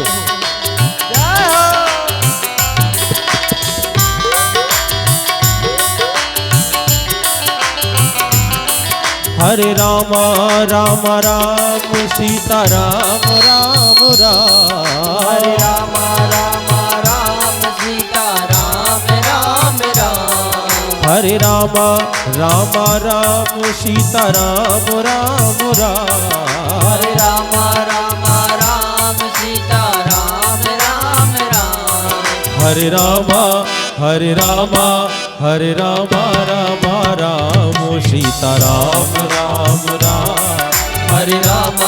जय हो। हरे राम राम राम सीता राम राम राम, हरे राम राम राम सीता राम राम राम, हरे राम राम राम सीता राम राम राम, हरे राम राम राम सीता राम राम राम, हरे राम हरे राम हरे राम राम राम सीता राम राम राम, हरे राम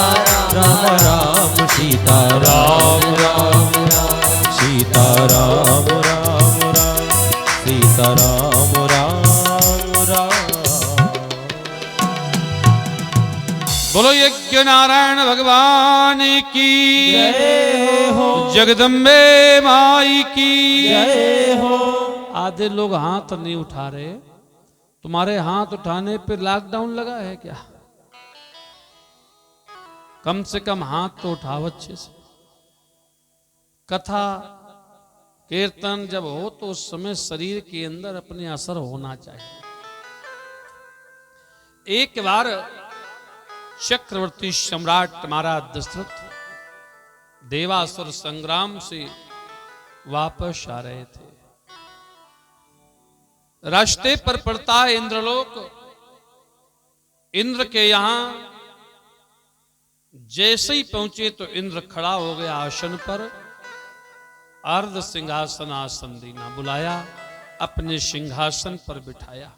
राम राम सीता राम राम राम, सीता राम राम राम सीता राम राम राम। बोलो यज्ञ नारायण भगवान की जय हो, जगदम्बे माई की जय हो। आधे लोग हाथ नहीं उठा रहे। तुम्हारे हाथ उठाने पे लॉकडाउन लगा है क्या? कम से कम हाथ तो उठाओ अच्छे से। कथा कीर्तन जब हो तो उस समय शरीर के अंदर अपने असर होना चाहिए। एक बार चक्रवर्ती सम्राट महाराज दशरथ देवासुर संग्राम से वापस आ रहे थे। रास्ते पर पड़ता है इंद्रलोक। इंद्र के यहां जैसे ही पहुंचे तो इंद्र खड़ा हो गया आसन पर। अर्ध सिंहासन आसन दीना बुलाया, अपने सिंहासन पर बिठाया।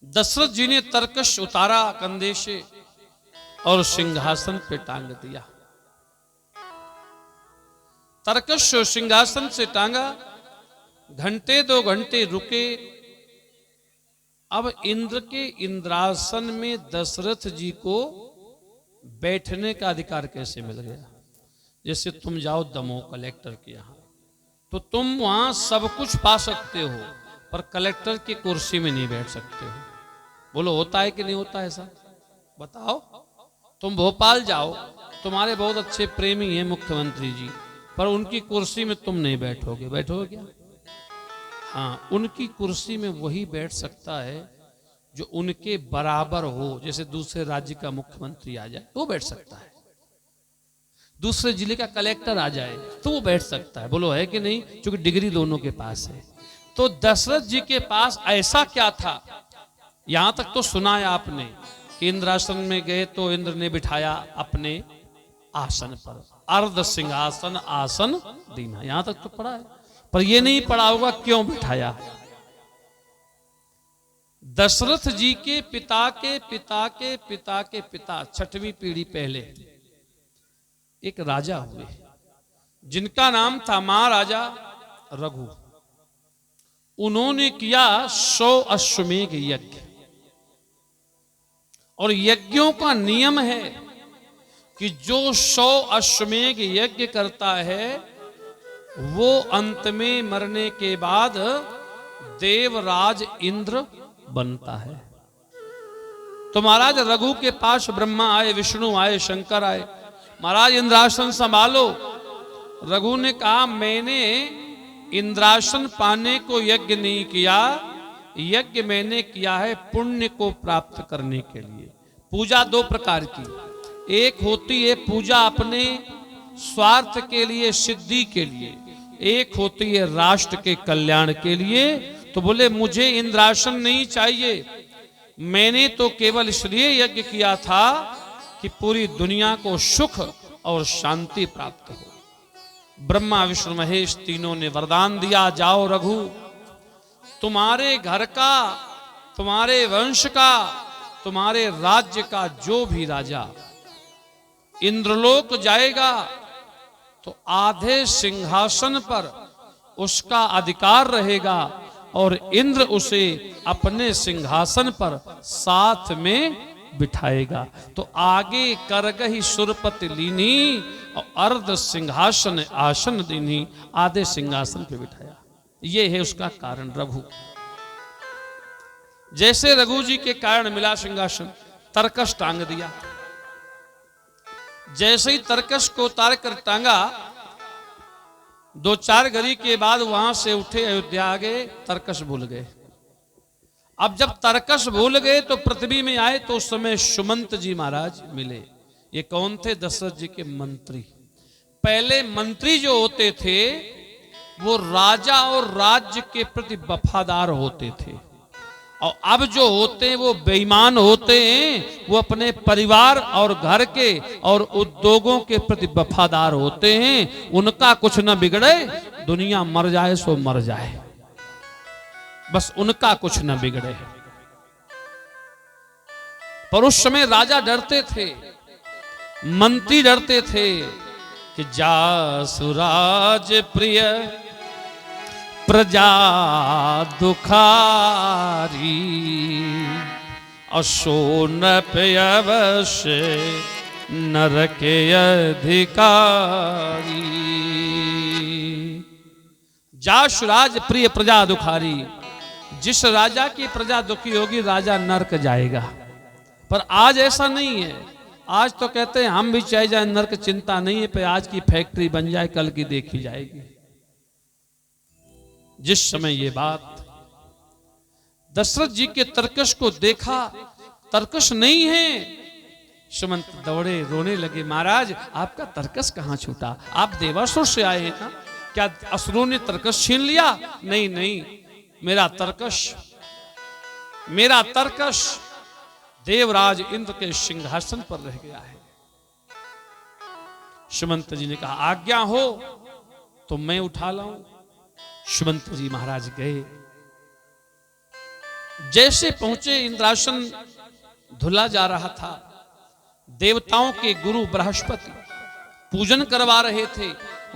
दशरथ जी ने तरकश उतारा कंधे से और सिंहासन पे टांग दिया। तरकश सिंहासन से टांगा। घंटे 2 घंटे रुके। अब इंद्र के इंद्रासन में दशरथ जी को बैठने का अधिकार कैसे मिल गया? जैसे तुम जाओ दमोह कलेक्टर के यहां तो तुम वहां सब कुछ पा सकते हो, पर कलेक्टर की कुर्सी में नहीं बैठ सकते हो। बोलो होता है कि नहीं होता ऐसा? बताओ, तुम भोपाल जाओ, तुम्हारे बहुत अच्छे प्रेमी हैं मुख्यमंत्री जी, पर उनकी कुर्सी में तुम नहीं बैठोगे। बैठोगे क्या? हाँ, उनकी कुर्सी में वही बैठ सकता है जो उनके बराबर हो। जैसे दूसरे राज्य का मुख्यमंत्री आ जाए तो वो बैठ सकता है, दूसरे जिले का कलेक्टर आ जाए तो वो बैठ सकता है। बोलो है कि नहीं? क्योंकि डिग्री दोनों के पास है। तो दशरथ जी के पास ऐसा क्या था? यहां तक तो सुना है आपने कि इंद्रासन में गए तो इंद्र ने बिठाया अपने आसन पर, अर्ध सिंहासन आसन दीना। यहां तक तो पढ़ा है, पर यह नहीं पढ़ा होगा क्यों बिठाया। दशरथ जी के पिता के पिता के पिता के पिता, 6वीं पीढ़ी पहले एक राजा हुए जिनका नाम था महाराजा रघु। उन्होंने किया 100 अश्वमेघ यज्ञ, और यज्ञों का नियम है कि जो 100 अश्वमेघ यज्ञ करता है वो अंत में मरने के बाद देवराज इंद्र बनता है। तो महाराज रघु के पास ब्रह्मा आए, विष्णु आए, शंकर आए, महाराज इंद्रासन संभालो। रघु ने कहा मैंने इंद्रासन पाने को यज्ञ नहीं किया, यज्ञ मैंने किया है पुण्य को प्राप्त करने के लिए। पूजा 2 प्रकार की, एक होती है पूजा अपने स्वार्थ के लिए, सिद्धि के लिए, एक होती है राष्ट्र के कल्याण के लिए। तो बोले मुझे इंद्रासन नहीं चाहिए, मैंने तो केवल इसलिए यज्ञ किया था कि पूरी दुनिया को सुख और शांति प्राप्त हो। ब्रह्मा विष्णु महेश तीनों ने वरदान दिया, जाओ रघु, तुम्हारे घर का, तुम्हारे वंश का, तुम्हारे राज्य का जो भी राजा इंद्रलोक जाएगा तो आधे सिंहासन पर उसका अधिकार रहेगा और इंद्र उसे अपने सिंहासन पर साथ में बिठाएगा। तो आगे करगहि सुरपति लीनी और अर्ध सिंहासन आसन दीनी, आधे सिंहासन पे बिठाया। ये है उसका कारण रघु। जैसे रघु जी के कारण मिला सिंहासन, तरकस टांग दिया। जैसे ही तरकस को उतार कर टांगा, 2-4 घड़ी के बाद वहां से उठे, अयोध्या आ गए, तरकस भूल गए। अब जब तरकस भूल गए तो पृथ्वी में आए तो उस समय सुमंत जी महाराज मिले। ये कौन थे? दशरथ जी के मंत्री। पहले मंत्री जो होते थे वो राजा और राज्य के प्रति वफादार होते थे, और अब जो होते हैं वो बेईमान होते हैं, वो अपने परिवार और घर के और उद्योगों के प्रति वफादार होते हैं। उनका कुछ न बिगड़े, दुनिया मर जाए सो मर जाए, बस उनका कुछ न बिगड़े। पर उस समय राजा डरते थे, मंत्री डरते थे कि जासुराज प्रिय प्रजा दुखारी, अशोन पे अवश्य नरके अधिकारी। जासुराज प्रिय प्रजा दुखारी, जिस राजा की प्रजा दुखी होगी राजा नरक जाएगा। पर आज ऐसा नहीं है, आज तो कहते हैं हम भी चाहे जाए नरक चिंता नहीं है, पर आज की फैक्ट्री बन जाए कल की देखी जाएगी। जिस समय ये बात दशरथ जी के तरकश को देखा, तरकश नहीं है, सुमंत दौड़े, रोने लगे, महाराज आपका तरकश कहां छूटा? आप देवासुर से आए हैं ना, क्या असुरों ने तरकश छीन लिया? नहीं नहीं, मेरा तरकश देवराज इंद्र के सिंहासन पर रह गया है। सुमंत जी ने कहा आज्ञा हो तो मैं उठा लाऊं। सुमंत जी महाराज गए, जैसे पहुंचे इंद्रासन धुला जा रहा था। देवताओं के गुरु बृहस्पति पूजन करवा रहे थे।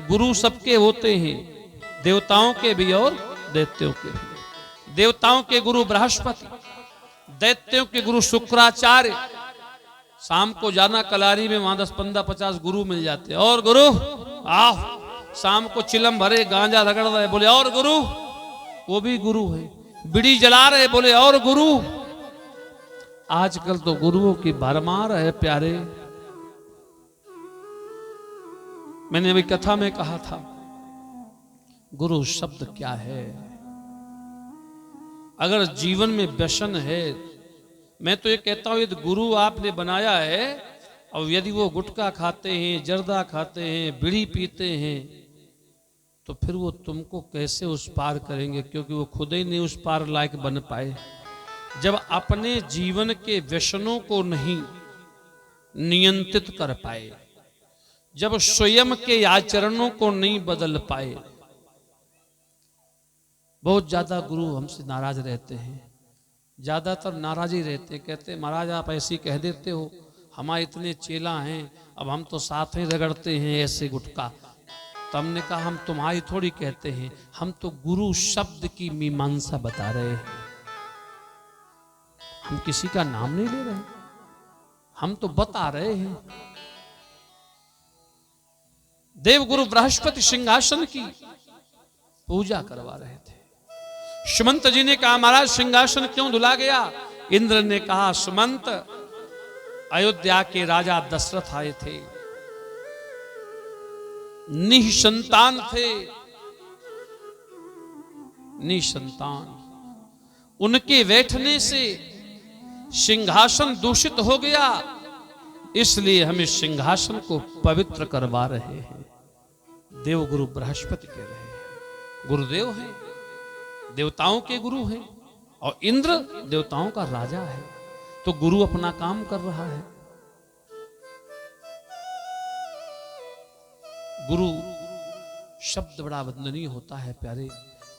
गुरु सबके होते हैं, देवताओं के भी और दैत्यों के भी। देवताओं के गुरु बृहस्पति, दैत्यों के गुरु शुक्राचार्य। शाम को जाना कलारी में, वहां 10, 15, 50 गुरु मिल जाते। और गुरु आओ, शाम को चिलम भरे गांजा रगड़ रहे, बोले और गुरु, वो भी गुरु है। बीड़ी जला रहे, बोले और गुरु। आजकल तो गुरुओं की भरमार है प्यारे। मैंने अभी कथा में कहा था गुरु शब्द क्या है। अगर जीवन में व्यसन है, मैं तो ये कहता हूं यदि गुरु आपने बनाया है और यदि वो गुटखा खाते हैं, जर्दा खाते हैं, बीड़ी पीते हैं, तो फिर वो तुमको कैसे उस पार करेंगे, क्योंकि वो खुद ही नहीं उस पार लायक बन पाए। जब अपने जीवन के व्यसनों को नहीं नियंत्रित कर पाए, जब स्वयं के आचरणों को नहीं बदल पाए। बहुत ज्यादा गुरु हमसे नाराज रहते हैं, ज्यादातर नाराज ही रहते, कहते महाराज आप ऐसी कह देते हो, हमारे इतने चेला हैं, अब हम तो साथ ही रगड़ते हैं ऐसे गुटखा। तो हमने कहा हम तुम्हारी थोड़ी कहते हैं, हम तो गुरु शब्द की मीमांसा बता रहे हैं, हम किसी का नाम नहीं ले रहे, हम तो बता रहे हैं। देवगुरु बृहस्पति सिंहासन की पूजा करवा रहे थे। सुमंत जी ने कहा महाराज सिंहासन क्यों धुला गया? इंद्र ने कहा सुमंत, अयोध्या के राजा दशरथ आए थे, निसंतान थे, निसंतान, उनके बैठने से सिंहासन दूषित हो गया, इसलिए हम इस सिंहासन को पवित्र करवा रहे हैं। देवगुरु बृहस्पति कह रहे हैं, गुरुदेव हैं, देवताओं के गुरु हैं, और इंद्र देवताओं का राजा है, तो गुरु अपना काम कर रहा है। गुरु शब्द बड़ा वंदनीय होता है प्यारे।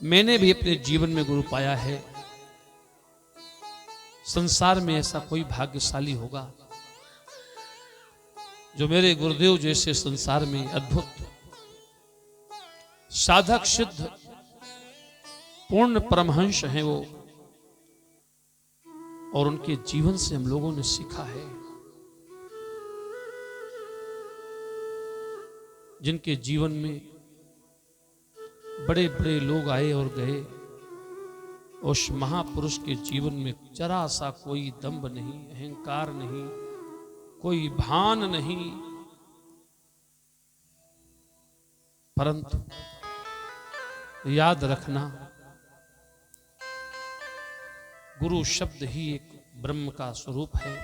मैंने भी अपने जीवन में गुरु पाया है। संसार में ऐसा कोई भाग्यशाली होगा जो मेरे गुरुदेव जैसे संसार में अद्भुत साधक सिद्ध पूर्ण परमहंस हैं वो, और उनके जीवन से हम लोगों ने सीखा है। जिनके जीवन में बड़े बड़े लोग आए और गए, उस महापुरुष के जीवन में जरा सा कोई दंभ नहीं, अहंकार नहीं, कोई भान नहीं, परंतु याद रखना गुरु शब्द ही एक ब्रह्म का स्वरूप है।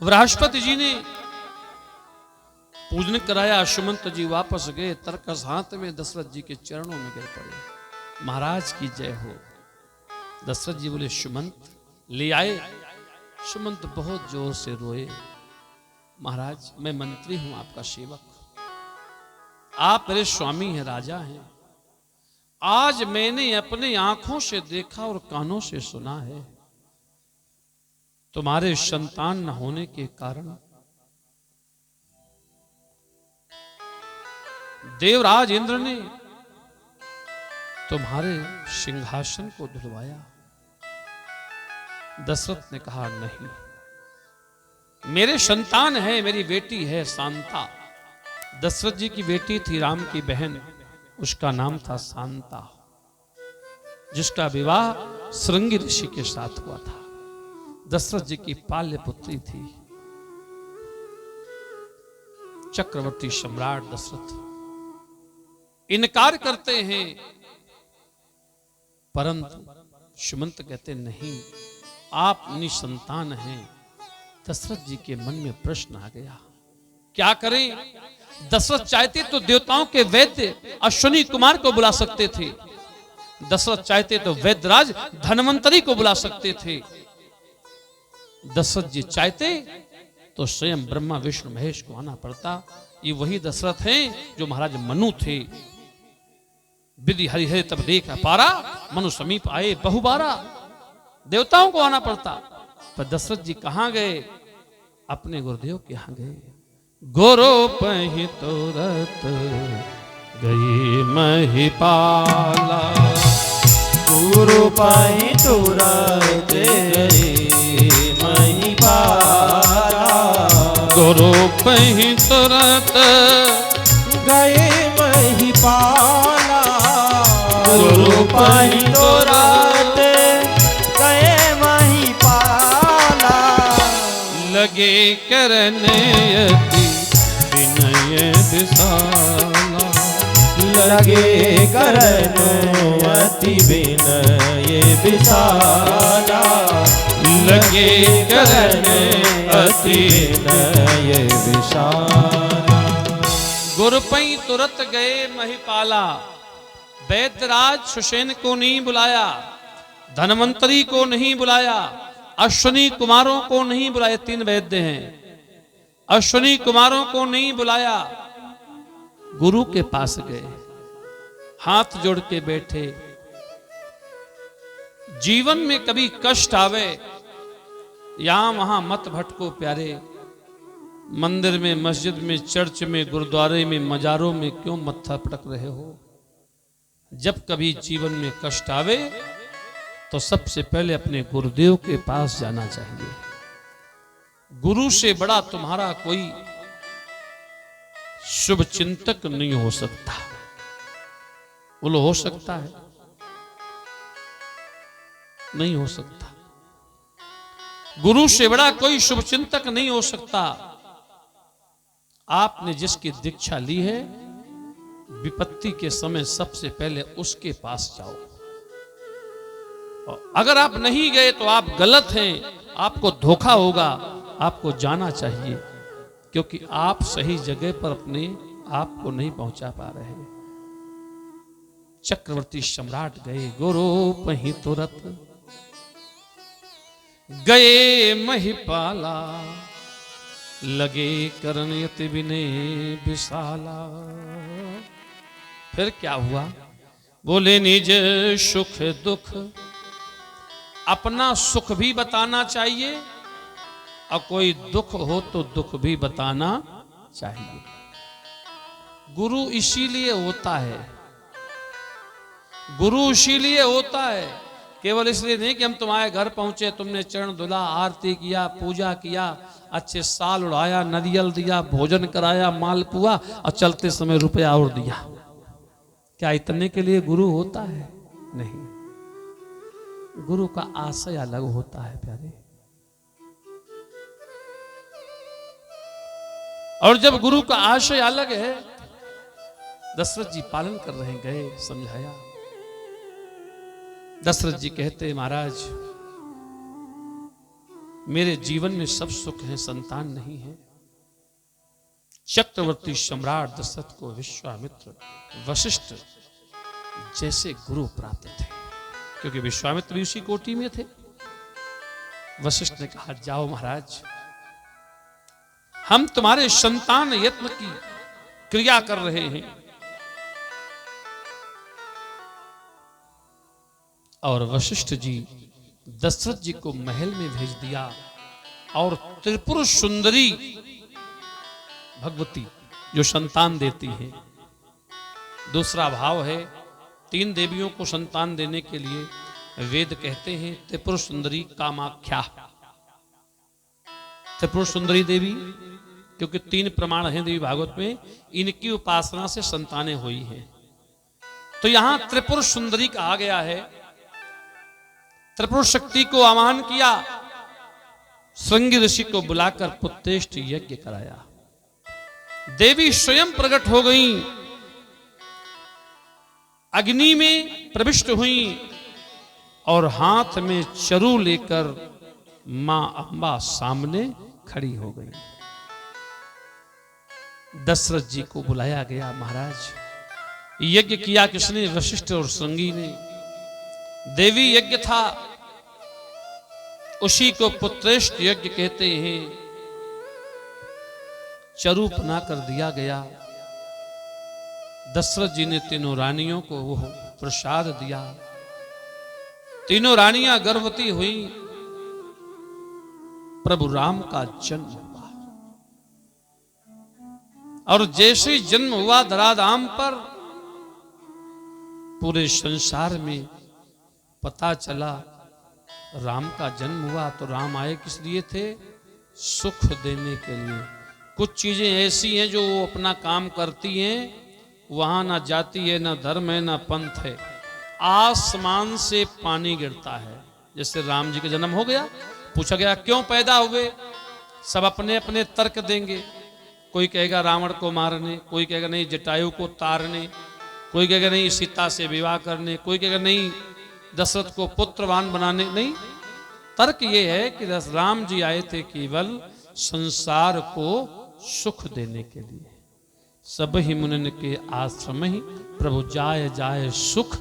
बृहस्पति जी ने पूजन कराया, सुमंत जी वापस गए, तरकस हाथ में दशरथ जी के चरणों में गिर पड़े, महाराज की जय हो। दशरथ जी बोले सुमंत ले आए। सुमंत बहुत जोर से रोए, महाराज मैं मंत्री हूं, आपका सेवक, आप मेरे स्वामी हैं, राजा हैं, आज मैंने अपने आंखों से देखा और कानों से सुना है, तुम्हारे संतान न होने के कारण देवराज इंद्र ने तुम्हारे सिंहासन को धुलवाया। दशरथ ने कहा नहीं, मेरे संतान है, मेरी बेटी है शांता। दशरथ जी की बेटी थी राम की बहन, उसका नाम था शांता, जिसका विवाह श्रृंगी ऋषि के साथ हुआ था। दशरथ जी की पाल्य पुत्री थी। चक्रवर्ती सम्राट दशरथ इनकार करते हैं, परंतु सुमंत कहते नहीं, आप निसंतान हैं। दशरथ जी के मन में प्रश्न आ गया, क्या करें? दशरथ चाहते तो देवताओं के वैद्य अश्विनी कुमार को बुला सकते थे, दशरथ चाहते तो वैद्यराज धन्वंतरी को बुला सकते थे, दशरथ जी चाहते तो स्वयं ब्रह्मा विष्णु महेश को आना पड़ता। ये वही दशरथ हैं जो महाराज मनु थे। विधि हरि है तब देख पारा, मनु समीप आए बहुबारा। देवताओं को आना पड़ता, पर दशरथ जी कहां गए? अपने गुरुदेव के यहां गए। गोरो पहि तोरत गई महिपाला, गुरु पहि तुरत गई महिपाला, गुरु पहि तुरत गए महिपाला, गुरु पहि तुरत गए महिपाला, लगे करने अति विनय विशाला। लगे करनो अति विनय विशाला। लगे करने अति विनय विशाला। गुरपई तुरत गए महिपाला। वैद्यराज सुषेण को नहीं बुलाया, धनवंतरी को नहीं बुलाया, अश्विनी कुमारों को नहीं बुलाया। 3 वैद्य हैं, अश्विनी कुमारों को नहीं बुलाया। गुरु के पास गए, हाथ जोड़ के बैठे। जीवन में कभी कष्ट आवे, यहां वहां मत भटको प्यारे। मंदिर में, मस्जिद में, चर्च में, गुरुद्वारे में, मजारों में क्यों मत्था पटक रहे हो? जब कभी जीवन में कष्ट आवे तो सबसे पहले अपने गुरुदेव के पास जाना चाहिए। गुरु से बड़ा तुम्हारा कोई शुभ चिंतक नहीं हो सकता। बोलो, हो सकता है? नहीं हो सकता। गुरु से बड़ा कोई शुभ चिंतक नहीं हो सकता। आपने जिसकी दीक्षा ली है, विपत्ति के समय सबसे पहले उसके पास जाओ। और अगर आप नहीं गए तो आप गलत हैं, आपको धोखा होगा। आपको जाना चाहिए, क्योंकि आप सही जगह पर अपने आप को नहीं पहुंचा पा रहे। चक्रवर्ती सम्राट गए, गुरु पही तुरत गए महिपाला। लगे करन अति विनय विशाला। फिर क्या हुआ? बोले, निज सुख दुख, अपना सुख भी बताना चाहिए और कोई दुख हो तो दुख भी बताना चाहिए। गुरु इसीलिए होता है, गुरु इसीलिए होता है, केवल इसलिए नहीं कि हम तुम्हारे घर पहुंचे, तुमने चरण धुला, आरती किया, पूजा किया, अच्छे साल उड़ाया, नरियल दिया, भोजन कराया, मालपुआ, और चलते समय रुपया और दिया। क्या इतने के लिए गुरु होता है? नहीं। गुरु का आशय अलग होता है प्यारे। और जब गुरु का आशय अलग है, दशरथ जी पालन कर रहे, गए, समझाया। दशरथ जी कहते, महाराज मेरे जीवन में सब सुख है, संतान नहीं है। चक्रवर्ती सम्राट दशरथ को विश्वामित्र, वशिष्ठ जैसे गुरु प्राप्त थे, क्योंकि विश्वामित्र भी उसी कोटि में थे। वशिष्ठ ने कहा, जाओ महाराज, हम तुम्हारे संतान यत्न की क्रिया कर रहे हैं। और वशिष्ठ जी दशरथ जी को महल में भेज दिया। और त्रिपुर सुंदरी भगवती जो संतान देती है, दूसरा भाव है, 3 देवियों को संतान देने के लिए वेद कहते हैं त्रिपुर सुंदरी कामाख्या। त्रिपुर सुंदरी देवी, क्योंकि 3 प्रमाण हैं देवी भागवत में, इनकी उपासना से संतानें हुई हैं। तो यहां त्रिपुर सुंदरी कहा गया है। त्रिपुर शक्ति को आह्वान किया, श्रृंगी ऋषि को बुलाकर पुत्रेष्ठ यज्ञ कराया। देवी स्वयं प्रकट हो गई, अग्नि में प्रविष्ट हुई और हाथ में चरु लेकर मां अंबा सामने खड़ी हो गई। दशरथ जी को बुलाया गया, महाराज यज्ञ किया किसने? वशिष्ठ और श्रृंगी ने। देवी यज्ञ था, उसी को पुत्रेष्ठ यज्ञ कहते हैं। चरु बना कर दिया गया। दशरथ जी ने तीनों रानियों को वो प्रसाद दिया। तीनों रानियां गर्भवती हुई। प्रभु राम का जन्म हुआ और जैसे जन्म हुआ धराधाम पर, पूरे संसार में पता चला राम का जन्म हुआ। तो राम आए किस लिए थे? सुख देने के लिए। कुछ चीजें ऐसी हैं जो वो अपना काम करती हैं, वहां ना जाति है, ना धर्म है, ना पंथ है। आसमान से पानी गिरता है। जैसे राम जी का जन्म हो गया, पूछा गया क्यों पैदा हुए? सब अपने अपने तर्क देंगे। कोई कहेगा रावण को मारने, कोई कहेगा नहीं जटायु को तारने, कोई कहेगा नहीं सीता से विवाह करने, कोई कहेगा नहीं दशरथ को पुत्रवान बनाने। नहीं, तर्क ये है कि राम जी आए थे केवल संसार को सुख देने के लिए। सब ही मुनिन के आश्रम ही प्रभु जाय जाय सुख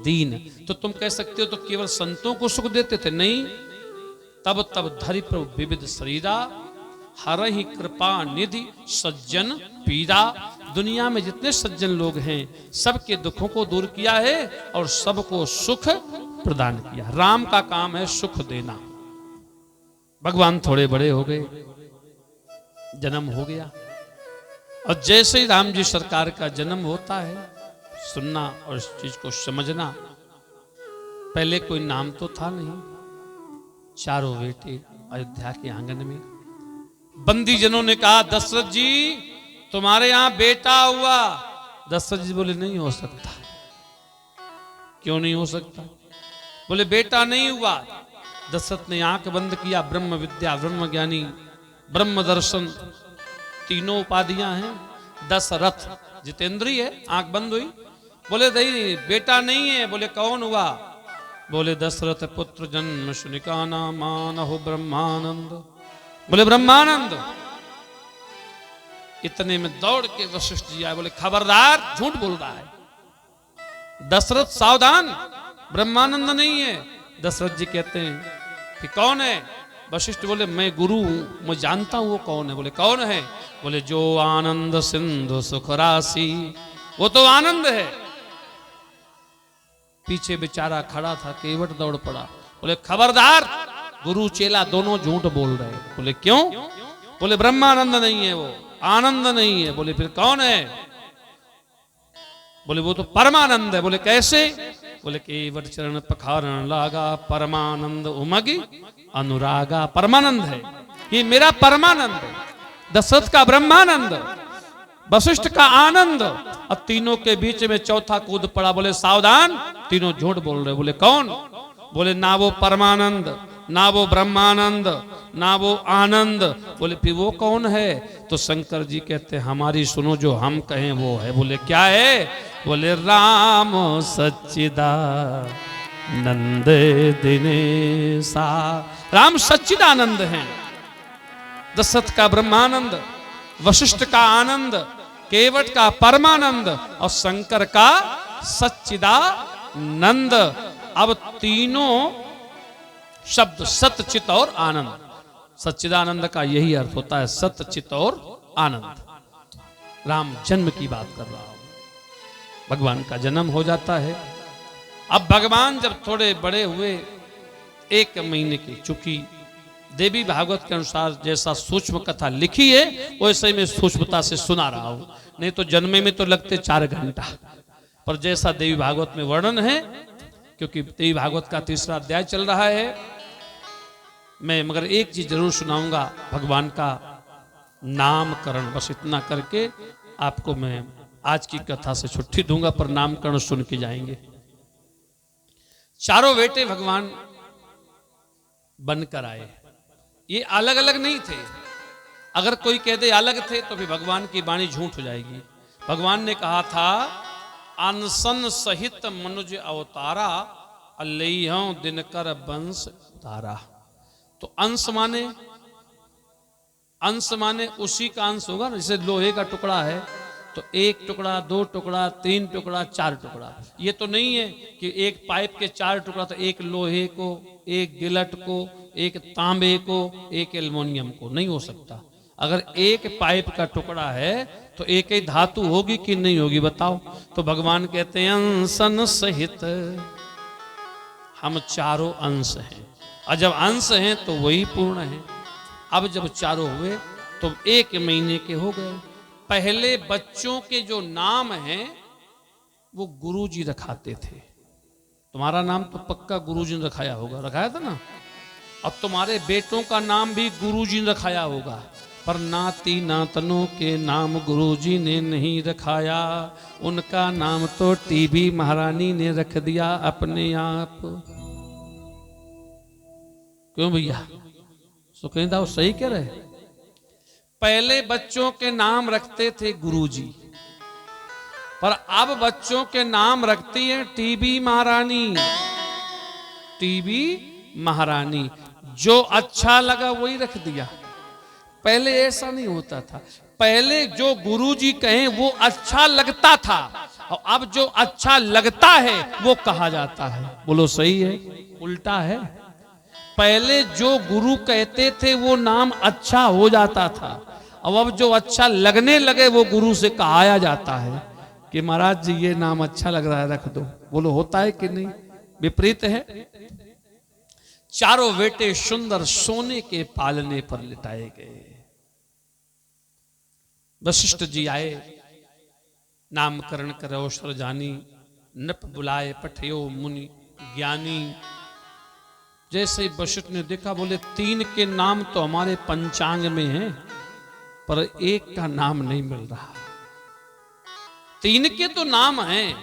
दीन। तो तुम कह सकते हो तो केवल संतों को सुख देते थे? नहीं, तब तब धरि प्रभु विविध शरीरा, हर ही कृपा निधि सज्जन पीड़ा। दुनिया में जितने सज्जन लोग हैं सबके दुखों को दूर किया है और सबको सुख प्रदान किया। राम का काम है सुख देना। भगवान थोड़े बड़े हो गए, जन्म हो गया, और जैसे ही राम जी सरकार का जन्म होता है, सुनना और इस चीज को समझना, पहले कोई नाम तो था नहीं। चारों बेटे अयोध्या के आंगन में, बंदी जनों ने कहा दशरथ जी तुम्हारे यहां बेटा हुआ। दशरथ जी बोले नहीं हो सकता। क्यों नहीं हो सकता? बोले बेटा नहीं हुआ। दशरथ ने आंख बंद किया। ब्रह्म विद्या, ब्रह्म ज्ञानी, ब्रह्म दर्शन, तीनों उपाधियां हैं। दशरथ जितेंद्रिय है, आंख बंद हुई। बोले नहीं बेटा नहीं है। बोले कौन हुआ? बोले दशरथ पुत्र जन्म शुनिका नामान हो ब्रह्मानंद। बोले ब्रह्मानंद। इतने में दौड़ के वशिष्ठ जी आए, बोले खबरदार झूठ बोल रहा है। दशरथ सावधान, ब्रह्मानंद नहीं है। दशरथ जी कहते हैं कि कौन है? वशिष्ठ बोले मैं गुरु हूं, मैं जानता हूं वो कौन है। बोले कौन है? बोले जो आनंद सिंधु सुख राशि, वो तो आनंद है। पीछे बेचारा खड़ा था, केवट दौड़ पड़ा। बोले खबरदार, गुरु चेला दोनों झूठ बोल रहे हैं। बोले क्यों? बोले ब्रह्मानंद नहीं है, वो आनंद नहीं है। बोले फिर कौन है? बोले वो तो परमानंद है। बोले कैसे? बोले केवट चरण पखारण लागा, परमानंद उमगी अनुरागा। परमानंद है, ये मेरा परमानंद है। दशरथ का ब्रह्मानंद, वशिष्ठ का आनंद, और तीनों के बीच में चौथा कूद पड़ा। बोले सावधान, तीनों झूठ बोल रहे। बोले कौन? बोले ना वो परमानंद, ना वो ब्रह्मानंद, ना वो आनंद। बोले फिर वो कौन है? तो शंकर जी कहते हमारी सुनो, जो हम कहें वो है। बोले क्या है? बोले राम सच्चिदानंद दिनेशा। राम सच्चिदानंद हैं। दशरथ का ब्रह्मानंद, वशिष्ठ का आनंद, केवट का परमानंद और शंकर का सच्चिदानंद। अब तीनों शब्द सत चित और आनंद, सच्चिदानंद का यही अर्थ होता है, सत चित और आनंद। राम जन्म की बात कर रहा हूं। भगवान का जन्म हो जाता है। अब भगवान जब थोड़े बड़े हुए, 1 महीने की, चूंकि देवी भागवत के अनुसार जैसा सूक्ष्म कथा लिखी है वैसे मैं सूक्ष्मता से सुना रहा हूं, नहीं तो जन्मे में तो लगते 4 घंटा। पर जैसा देवी भागवत में वर्णन है, क्योंकि देवी भागवत का 3रा अध्याय चल रहा है, मैं मगर एक चीज जरूर सुनाऊंगा, भगवान का नामकरण। बस इतना करके आपको मैं आज की कथा से छुट्टी दूंगा, पर नामकरण सुन के जाएंगे। चारों बेटे भगवान बनकर आए। ये अलग अलग नहीं थे। अगर कोई कह दे अलग थे तो भी भगवान की वाणी झूठ हो जाएगी। भगवान ने कहा था अनसन सहित मनुज अवतारा, अल्लैहों दिनकर वंश तारा। तो अंश माने उसी का अंश होगा ना। जैसे लोहे का टुकड़ा है तो 1 टुकड़ा, 2 टुकड़ा, 3 टुकड़ा, 4 टुकड़ा। ये तो नहीं है कि एक पाइप के 4 टुकड़ा, तो 1 लोहे को, 1 गिलट को, 1 तांबे को, 1 एल्युमिनियम को। नहीं हो सकता। अगर 1 पाइप का टुकड़ा है तो 1 ही धातु होगी कि नहीं होगी बताओ। तो भगवान कहते हैं अंशन सहित हम चारों अंश हैं, और जब अंश हैं तो वही पूर्ण है। अब जब चारों हुए तो 1 महीने के हो गए। पहले बच्चों के जो नाम हैं वो गुरुजी रखाते थे। तुम्हारा नाम तो पक्का गुरुजी ने रखाया होगा, रखाया था ना। अब तुम्हारे बेटों का नाम भी गुरुजी ने रखाया होगा, पर नाती नातनों के नाम गुरुजी ने नहीं रखाया। उनका नाम तो टीबी महारानी ने रख दिया अपने आप। क्यों भैया? सुखेंदा वो सही कह रहे। पहले बच्चों के नाम रखते थे गुरुजी, पर अब बच्चों के नाम रखती है टीबी महारानी। टीबी महारानी, जो अच्छा लगा वही रख दिया। पहले ऐसा नहीं होता था। पहले जो गुरुजी कहें वो अच्छा लगता था, और अब जो अच्छा लगता है वो कहा जाता है। बोलो सही है उल्टा है? पहले जो गुरु कहते थे वो नाम अच्छा हो जाता था, अब जो अच्छा लगने लगे वो गुरु से कहाया जाता है कि महाराज जी ये नाम अच्छा लग रहा है रख दो। बोलो होता है कि नहीं? विपरीत है। चारों बेटे सुंदर सोने के पालने पर लिटाए गए। वशिष्ठ जी आए, नामकरण करो सर जानी, नप बुलाए पठयो मुनि ज्ञानी। जैसे ही वशिष्ठ ने देखा, बोले 3 के नाम तो हमारे पंचांग में हैं, पर एक का नाम नहीं मिल रहा। 3 के तो नाम हैं,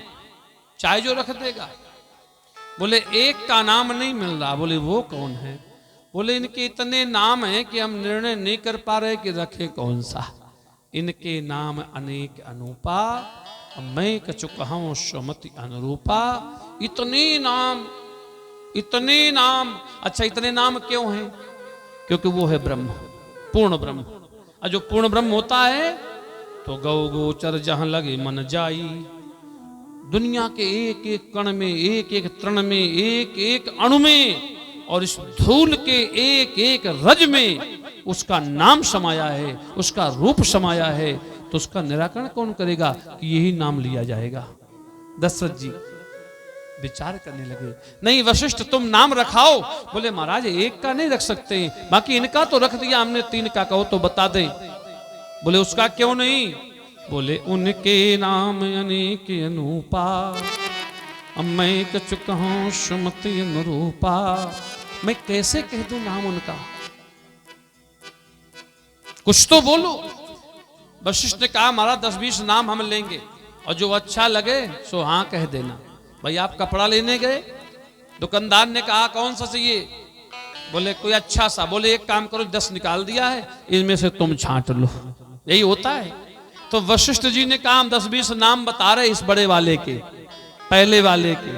चाहे जो रख देगा। बोले एक का नाम नहीं मिल रहा। बोले वो कौन है? बोले इनके इतने नाम हैं कि हम निर्णय नहीं कर पा रहे कि रखे कौन सा। इनके नाम अनेक अनूपा, मैं कचुक हूं सुमति अनुरूपा। इतने नाम, इतने नाम। अच्छा इतने नाम क्यों हैं? क्योंकि वो है ब्रह्म, पूर्ण ब्रह्म। और जो पूर्ण ब्रह्म होता है तो गौ गोचर जहां लगे मन जाई। दुनिया के एक एक कण में, एक एक तृण में, एक एक अणु में, और इस धूल के एक एक रज में उसका नाम समाया है, उसका रूप समाया है। तो उसका निराकरण कौन करेगा कि यही नाम लिया जाएगा? दशरथ जी विचार करने लगे। नहीं वशिष्ठ तुम नाम रखाओ। बोले महाराज एक का नहीं रख सकते, बाकी इनका तो रख दिया हमने, 3 का कहो तो बता दे। बोले उसका क्यों नहीं? बोले उनके नाम अनेक अनूपा, मैं कचुक हूं सुमति अनुरूपा। मैं कैसे कह दूं नाम उनका? कुछ तो बोलो। वशिष्ठ ने कहा महाराज 10-20 नाम हम लेंगे, और जो अच्छा लगे सो हाँ कह देना। भाई आप कपड़ा लेने गए, दुकानदार ने कहा कौन सा चाहिए? बोले कोई अच्छा सा। बोले एक काम करो 10 निकाल दिया है, इनमें से तुम छांट लो। यही होता है। तो वशिष्ठ जी ने कहा हम 10-20 नाम बता रहे इस बड़े वाले के, पहले वाले के,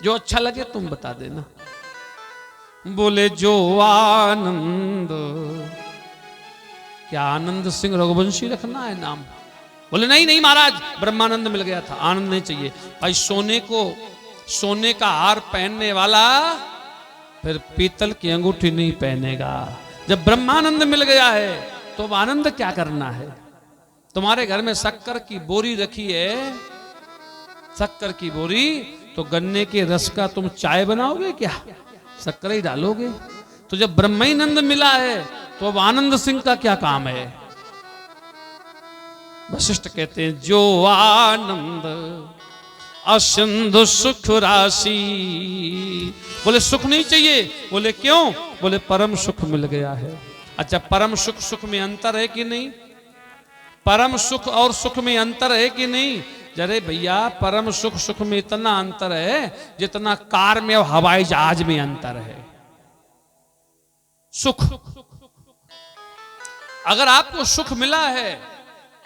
जो अच्छा लगे तुम बता देना। बोले जो आनंद, क्या आनंद सिंह रघुवंशी रखना है नाम? बोले नहीं नहीं महाराज ब्रह्मानंद मिल गया था, आनंद नहीं चाहिए। भाई सोने का हार पहनने वाला फिर पीतल की अंगूठी नहीं पहनेगा। जब ब्रह्मानंद मिल गया है तो अब आनंद क्या करना है? तुम्हारे घर में शक्कर की बोरी रखी है, शक्कर की बोरी, तो गन्ने के रस का तुम चाय बनाओगे क्या? शक्कर ही डालोगे। तो जब ब्रह्मानंद मिला है तो अब आनंद सिंह का क्या काम है? वशिष्ठ कहते हैं जो आनंद असिंधु सुख राशि। बोले सुख नहीं चाहिए। बोले क्यों? बोले परम सुख मिल गया है। अच्छा परम सुख में अंतर है कि नहीं? परम सुख और सुख में अंतर है कि नहीं? जरे भैया परम सुख में इतना अंतर है जितना कार में और हवाई जहाज में अंतर है। सुख, अगर आपको सुख मिला है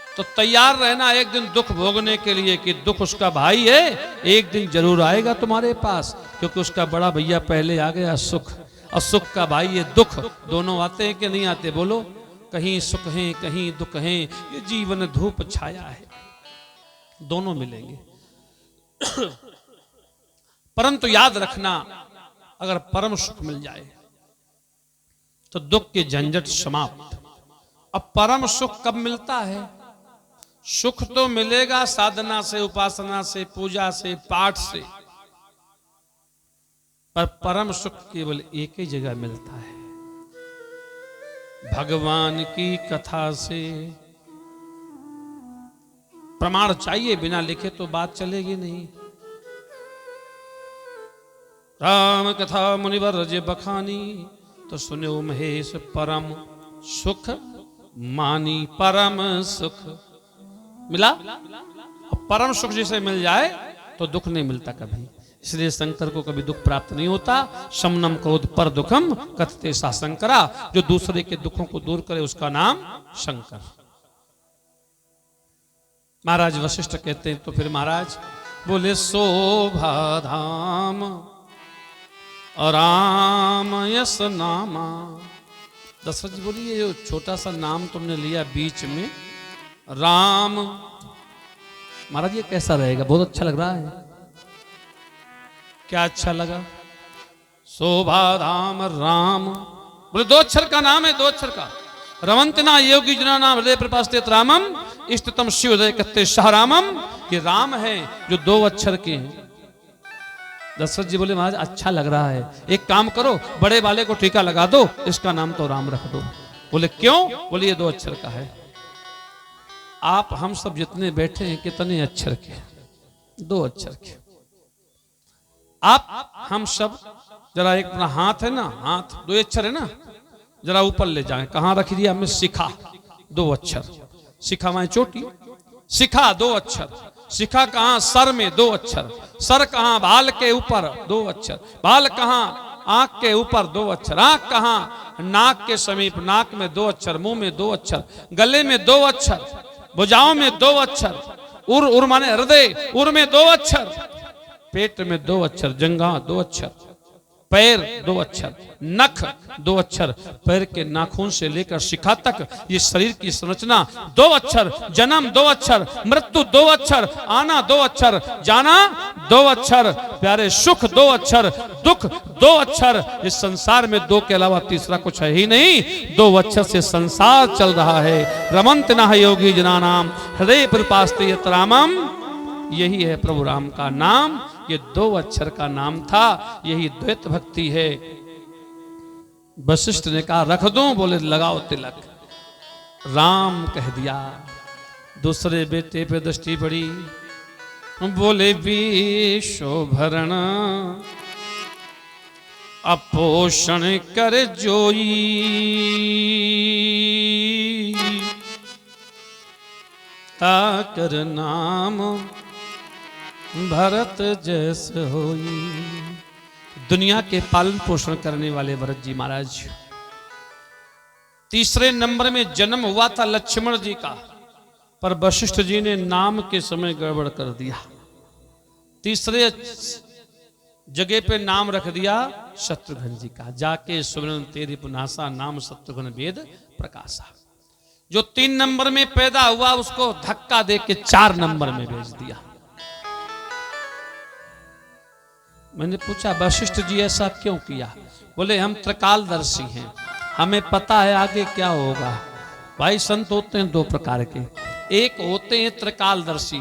तो तैयार रहना एक दिन दुख भोगने के लिए कि दुख उसका भाई है, एक दिन जरूर आएगा तुम्हारे पास, क्योंकि उसका बड़ा भैया पहले आ गया सुख, और सुख का भाई है दुख। दोनों आते हैं कि नहीं आते? बोलो। कहीं सुख है कहीं दुख है, ये जीवन धूप छाया है, दोनों मिलेंगे। परंतु याद रखना अगर परम सुख मिल जाए तो दुख के झंझट समाप्त। अब परम सुख कब मिलता है? सुख तो मिलेगा साधना से, उपासना से, पूजा से, पाठ से, पर परम सुख केवल एक ही जगह मिलता है, भगवान की कथा से। प्रमाण चाहिए, बिना लिखे तो बात चलेगी नहीं। राम कथा मुनिवर जे बखानी, तो सुनो महेश परम सुख मानी। परम सुख मिला। परम सुख जिसे मिल जाए तो दुख नहीं मिलता कभी। इसलिए शंकर को कभी दुख प्राप्त नहीं होता। शमनम क्रोध पर दुखम कथते सा शंकरा, जो दूसरे के दुखों को दूर करे उसका नाम शंकर। महाराज वशिष्ठ कहते हैं तो फिर महाराज बोले शोभा धाम राम यस नामा। दशरथ जी बोली ये जो छोटा सा नाम तुमने लिया बीच में राम, महाराज ये कैसा रहेगा? बहुत अच्छा लग रहा है। क्या अच्छा लगा? शोभा धाम राम, बोले 2 अक्षर का नाम है, 2 अक्षर का। रमंतना योगी जना नाम हृदय प्रपास्ते रामम इष्टतम शिव हृदय कत्ते शाह रामम। ये राम है जो 2 अक्षर के हैं। दशरथ जी बोले महाराज अच्छा लग रहा है, एक काम करो बड़े वाले को टीका लगा दो, इसका नाम तो राम रख दो। बोले क्यों? बोले ये 2 अक्षर का है। आप हम सब जितने बैठे हैं कितने अक्षर के? 2 अक्षर के। आप हम सब जरा एक अपना हाथ है ना, हाथ 2 अक्षर है ना, जरा ऊपर ले जाएं। कहां रख दिया हमने? शिखा 2 अक्षर। शिखा माने चोटी, शिखा 2 अक्षर। शिखा कहां? सर में 2 अक्षर। सर कहां? बाल के ऊपर 2 अक्षर। बाल कहां? आंख के ऊपर 2 अक्षर। आंख कहां? नाक के समीप, नाक में 2 अक्षर। मुंह में 2 अक्षर। गले में 2 अक्षर। भुजाओं में 2 अक्षर। उर उर माने हृदय, उर में 2 अक्षर। पेट में 2 अक्षर। जंघा 2 अक्षर। पैर 2 अक्षर। नख 2 अक्षर। पैर के नाखून से लेकर शिखा तक ये शरीर की संरचना 2 अक्षर। जन्म 2 अक्षर, मृत्यु 2 अक्षर, आना 2 अक्षर, जाना 2 अक्षर, प्यारे सुख 2 अक्षर, दुख 2 अक्षर। इस संसार में 2 के अलावा तीसरा कुछ है ही नहीं। 2 अक्षर से संसार चल रहा है। रमंत न योगी जना नाम हृदय प्रपास्ते यत रामम। यही है प्रभु राम का नाम। ये 2 अक्षर का नाम था। यही द्वैत भक्ति है। वशिष्ठ ने कहा रख दूं? बोले लगाओ तिलक। राम कह दिया। दूसरे बेटे पे दृष्टि पड़ी। बोले विश्वभरण अपोषण कर जोई, ताकर नाम भरत जैसे होई। दुनिया के पालन पोषण करने वाले भरत जी महाराज। तीसरे नंबर में जन्म हुआ था लक्ष्मण जी का, पर वशिष्ठ जी ने नाम के समय गड़बड़ कर दिया। तीसरे जगह पे नाम रख दिया शत्रुघ्न जी का। जाके सुमिरन तेरी पुनासा नाम शत्रुघ्न वेद प्रकाशा। जो 3 नंबर में पैदा हुआ उसको धक्का दे के 4 नंबर में भेज दिया। मैंने पूछा वशिष्ठ जी ऐसा क्यों किया? बोले हम त्रिकालदर्शी हैं, हमें पता है आगे क्या होगा। भाई संत होते हैं 2 प्रकार के। एक होते हैं त्रिकालदर्शी।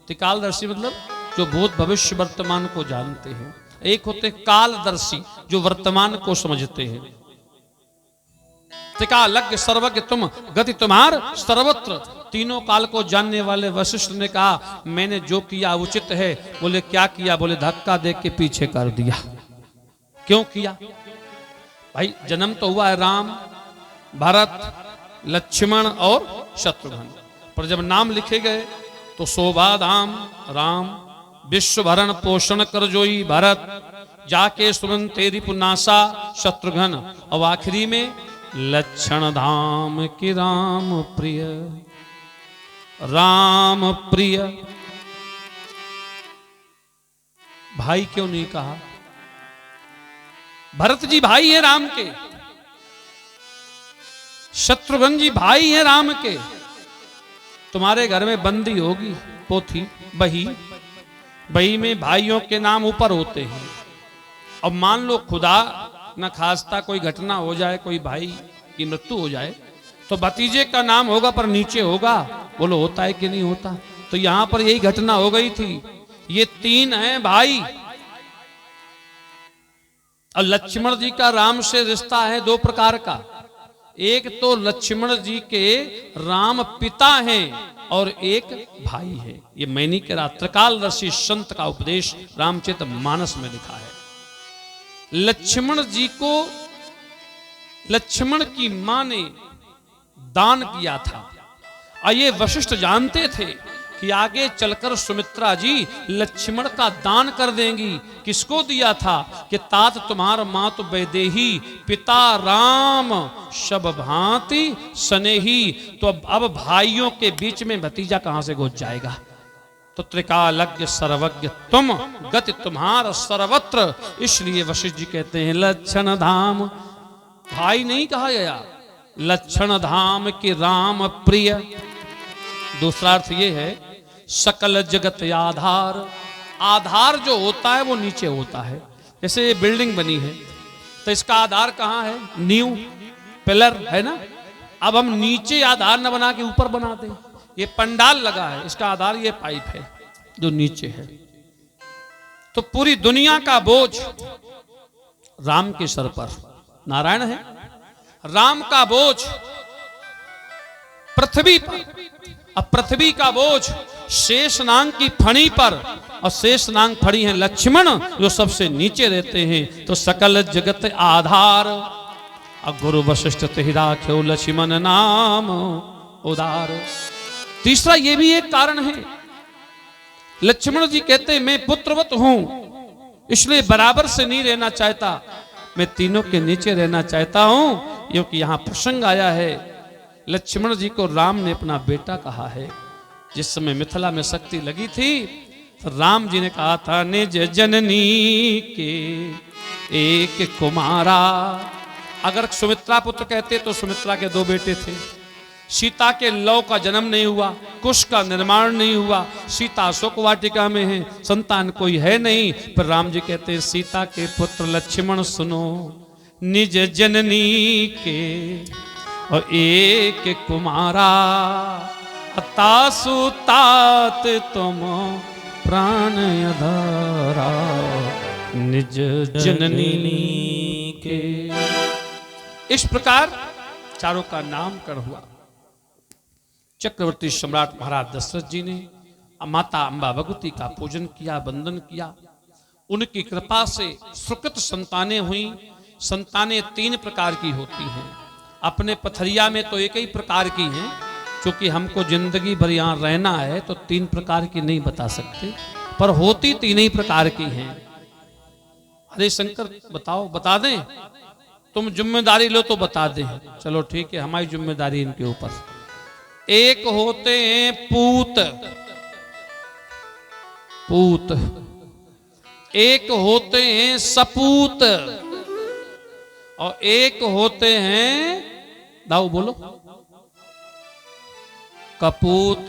त्रिकालदर्शी मतलब जो भूत भविष्य वर्तमान को जानते हैं। एक होते हैं कालदर्शी जो वर्तमान को समझते हैं। त्रिकालज्ञ सर्वज्ञ तुम, गति तुम्हार सर्वत्र। तीनों काल को जानने वाले वशिष्ठ ने कहा मैंने जो किया उचित है। बोले क्या किया? बोले धक्का दे के पीछे कर दिया। क्यों किया? भाई जन्म तो हुआ है राम, भरत, लक्ष्मण और शत्रुघ्न, पर जब नाम लिखे गए तो शोभा धाम राम, विश्व भरण पोषण कर जोई भरत, जाके सुमन तेरी पुनासा शत्रुघ्न, और आखिरी में लक्षण धाम की राम प्रिय, राम प्रिय। भाई क्यों नहीं कहा? भरत जी भाई है राम के, शत्रुघ्न जी भाई है राम के। तुम्हारे घर में बंदी होगी पोथी बही, बही में भाइयों के नाम ऊपर होते हैं। अब मान लो खुदा न खास्ता कोई घटना हो जाए, कोई भाई की मृत्यु हो जाए, तो भतीजे का नाम होगा पर नीचे होगा। बोलो होता है कि नहीं होता? तो यहां पर यही घटना हो गई थी। ये 3 हैं भाई, और लक्ष्मण जी का राम से रिश्ता है 2 प्रकार का। एक तो लक्ष्मण जी के राम पिता हैं और एक भाई है। ये मैंने कहा त्रिकालदर्शी संत का उपदेश रामचरित मानस में लिखा है। लक्ष्मण जी को लक्ष्मण की मां ने दान किया था, और ये वशिष्ठ जानते थे कि आगे चलकर सुमित्रा जी लक्ष्मण का दान कर देंगी। किसको दिया था कि तात तुम्हार मात वैदेही पिता राम शब भांति सनेही। तो अब भाइयों के बीच में भतीजा कहां से घुस जाएगा। तो त्रिकालज्ञ सर्वज्ञ तुम गति तुम्हार सर्वत्र, इसलिए वशिष्ठ जी कहते हैं लक्षण धाम। भाई नहीं कहा गया, लक्षण धाम के राम प्रिय। दूसरा अर्थ ये है सकल जगत आधार। आधार जो होता है वो नीचे होता है। जैसे ये बिल्डिंग बनी है तो इसका आधार कहाँ है, नींव पिलर है ना। अब हम नीचे आधार न बना के ऊपर बना दें। ये पंडाल लगा है, इसका आधार ये पाइप है जो नीचे है। तो पूरी दुनिया का बोझ राम के सर पर, नारायण है, राम का बोझ पृथ्वी पर। अब पृथ्वी का बोझ शेषनाग की फणी पर, और शेषनाग फणी है लक्ष्मण जो सबसे नीचे रहते हैं। तो सकल जगत आधार। अब गुरु वशिष्ठ तेहि राख्यो लक्ष्मण नाम उदार। तीसरा ये भी एक कारण है, लक्ष्मण जी कहते मैं पुत्रवत हूं, इसलिए बराबर से नहीं रहना चाहता, मैं तीनों के नीचे रहना चाहता हूं। क्योंकि यहां प्रसंग आया है, लक्ष्मण जी को राम ने अपना बेटा कहा है। जिस समय मिथिला में शक्ति लगी थी तो राम जी ने कहा था निज जननी के एक कुमारा। अगर सुमित्रा पुत्र कहते तो सुमित्रा के 2 बेटे थे। सीता के लव का जन्म नहीं हुआ, कुश का निर्माण नहीं हुआ, सीता शोक वाटिका में है, संतान कोई है नहीं। पर राम जी कहते सीता के पुत्र लक्ष्मण सुनो, निज जननी के और एक कुमारा, तासु तात तुम प्राण अधारा, निज जननी के। इस प्रकार चारों का नामकरण हुआ। चक्रवर्ती सम्राट महाराज दशरथ जी ने माता अंबा भगवती का पूजन किया, वंदन किया। उनकी कृपा से सुकृत संतानें हुई। संतानें 3 प्रकार की होती हैं। अपने पथरिया में तो एक ही प्रकार की हैं, क्योंकि हमको जिंदगी भर यहाँ रहना है तो 3 प्रकार की नहीं बता सकते, पर होती 3 ही प्रकार की हैं। अरे शंकर बताओ, बता दें? तुम जिम्मेदारी लो तो बता दें। चलो ठीक है, हमारी जिम्मेदारी इनके ऊपर। एक होते हैं पूत, पूत। एक होते हैं सपूत, और एक होते हैं, दाऊ बोलो, कपूत।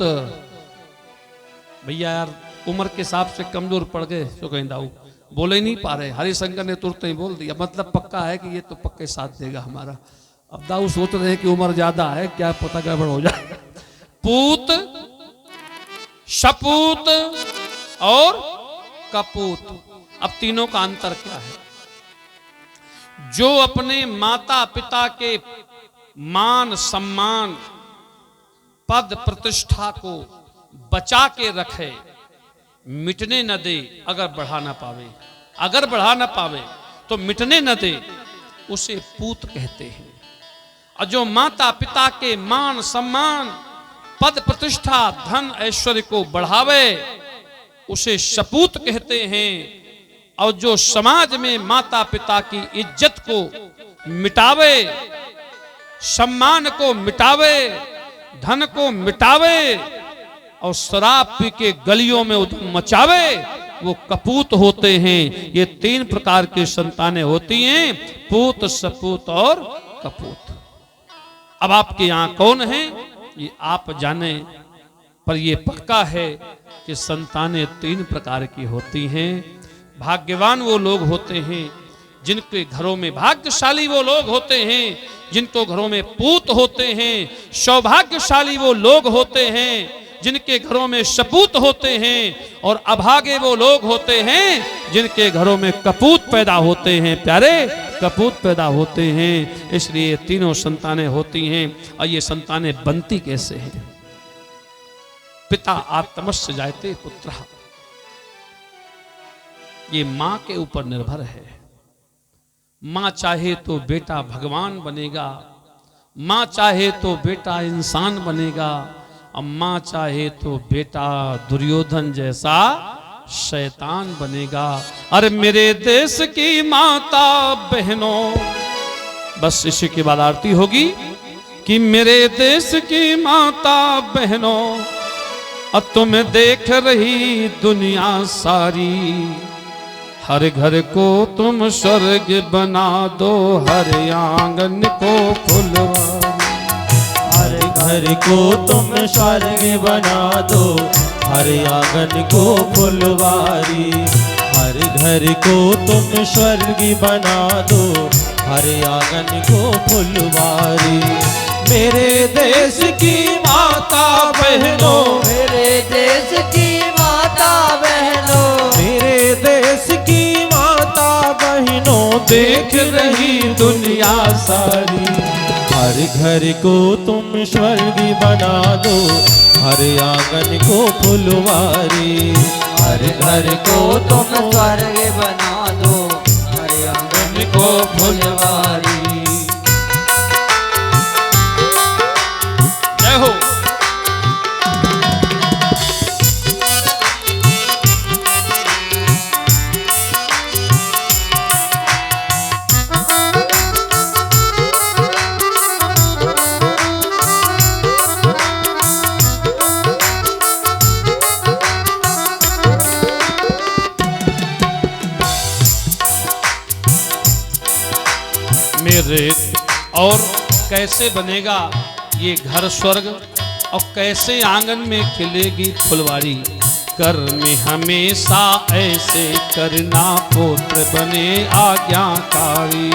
भैया यार उम्र के हिसाब से कमजोर पड़ गए तो कहीं दाऊ बोले ही नहीं पा रहे। हरिशंकर ने तुरंत ही बोल दिया, मतलब पक्का है कि ये तो पक्के साथ देगा हमारा। अब दाऊ सोच रहे हैं कि उम्र ज्यादा है, क्या पता गड़बड़ हो जाए। पूत, सपूत और कपूत। अब तीनों का अंतर क्या है? जो अपने माता पिता के मान सम्मान पद प्रतिष्ठा को बचा के रखे, मिटने न दे। अगर बढ़ा ना पावे, अगर बढ़ा ना पावे तो मिटने न दे, उसे पूत कहते हैं। और जो माता पिता के मान सम्मान पद प्रतिष्ठा धन ऐश्वर्य को बढ़ावे, उसे सपूत कहते हैं। और जो समाज में माता पिता की इज्जत को मिटावे, सम्मान को मिटावे, धन को मिटावे और शराब पी के गलियों में उधम मचावे, वो कपूत होते हैं। ये 3 प्रकार की संतानें होती हैं, पूत, सपूत और कपूत। अब आपके यहां कौन है ये आप जाने, पर ये पक्का है कि संतानें 3 प्रकार की होती हैं। भाग्यवान वो लोग होते हैं जिनके घरों में, भाग्यशाली वो लोग होते हैं जिनको घरों में पूत होते हैं। सौभाग्यशाली वो लोग होते हैं जिनके घरों में सपूत होते हैं। और अभागे वो लोग होते हैं जिनके घरों में कपूत पैदा होते हैं। प्यारे, कपूत पैदा होते हैं। इसलिए तीनों संतानें होती हैं। और ये संतानें बनती कैसे हैं? पिता आत्मस्य जायते पुत्र, ये मां के ऊपर निर्भर है। मां चाहे तो बेटा भगवान बनेगा, मां चाहे तो बेटा इंसान बनेगा, अम्मा चाहे तो बेटा दुर्योधन जैसा शैतान बनेगा। अरे मेरे देश की माता बहनों, बस इसी के बाद आरती होगी कि मेरे देश की माता बहनों, अब तुम देख रही दुनिया सारी, हर घर को तुम स्वर्ग बना दो, हर आंगन को फुलवारी। हर घर को तुम स्वर्ग बना दो, हर आंगन को फुलवारी। हर घर को तुम स्वर्ग बना दो, हर आंगन को फुलवारी। मेरे देश की माता बहनों, मेरे देश की माता बहनों, मेरे देश की माता बहनों, देख रही दुनिया सारी। हर घर को तुम स्वर्ग बना दो, हर आंगन को फुलवारी। हर घर को तुम स्वर्ग बना दो, हर आंगन को फुलवारी। जय हो। मेरे और कैसे बनेगा ये घर स्वर्ग, और कैसे आंगन में खिलेगी फुलवारी। कर में हमेशा ऐसे करना, पुत्र बने आज्ञाकारी।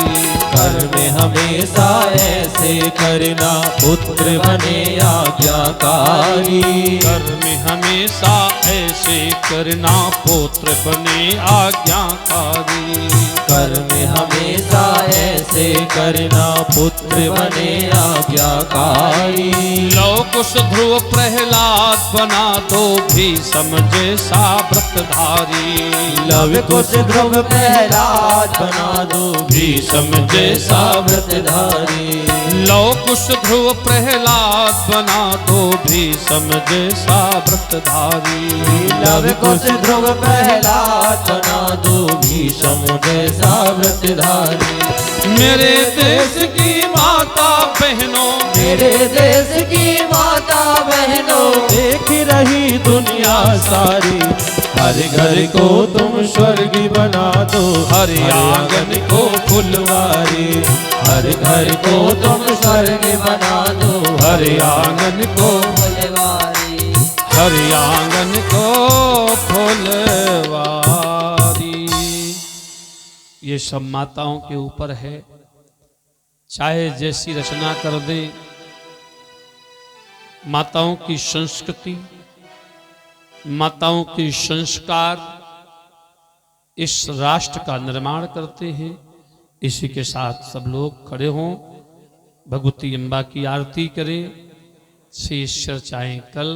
कर में हमेशा ऐसे करना, पुत्र बने आज्ञाकारी। कर में हमेशा ऐसे करना, पुत्र बने आज्ञाकारी। कर में हमेशा ऐसे करना, पुत्र बने आज्ञाकारी। लव कुश ध्रुव प्रहलाद बना दो, भी समझे सा व्रतधारी। लव कुश ध्रुव प्रहलाद बना दो, भी समझे सा व्रतधारी। लव कुश ध्रुव प्रहलाद बना दो, भी समझे सा व्रतधारी। लव कुश ध्रुव प्रहलाद बना दो, भी समझे सा व्रतधारी। मेरे देश की माता बहनों, मेरे देश की माता बहनों, देख रही दुनिया सारी। हर घर को तुम स्वर्ग बना दो, हर आंगन को फुलवारी। हर घर को तुम स्वर्ग बना दो, हर आंगन को, फुलवारी। हर आंगन को फुलवारी। ये सब माताओं के ऊपर है, चाहे जैसी रचना कर दे। माताओं की संस्कृति, माताओं के संस्कार इस राष्ट्र का निर्माण करते हैं। इसी के साथ सब लोग खड़े हों, भगवती अम्बा की आरती करें, शेष चर्चाएं कल,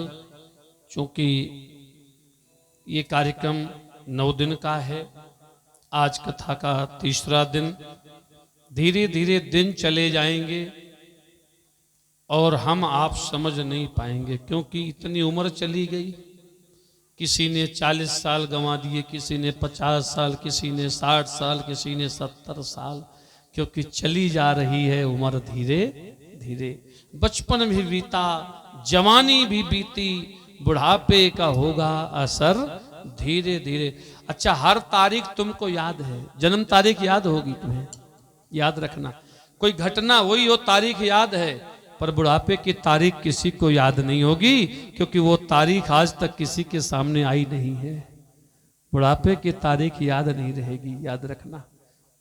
क्योंकि ये कार्यक्रम 9 दिन का है। आज कथा का तीसरा दिन। धीरे धीरे दिन चले जाएंगे और हम आप समझ नहीं पाएंगे, क्योंकि इतनी उम्र चली गई। किसी ने 40 साल गंवा दिए, किसी ने 50 साल, किसी ने 60 साल, किसी ने 70 साल, क्योंकि चली जा रही है उम्र धीरे धीरे। बचपन भी बीता, जवानी भी बीती, बुढ़ापे का होगा असर धीरे धीरे। अच्छा, हर तारीख तुमको याद है, जन्म तारीख याद होगी तुम्हें, याद रखना। कोई घटना हुई हो, तारीख याद है, पर बुढ़ापे की तारीख किसी को याद नहीं होगी, क्योंकि वो तारीख आज तक किसी के सामने आई नहीं है। बुढ़ापे की तारीख याद नहीं रहेगी, याद रखना।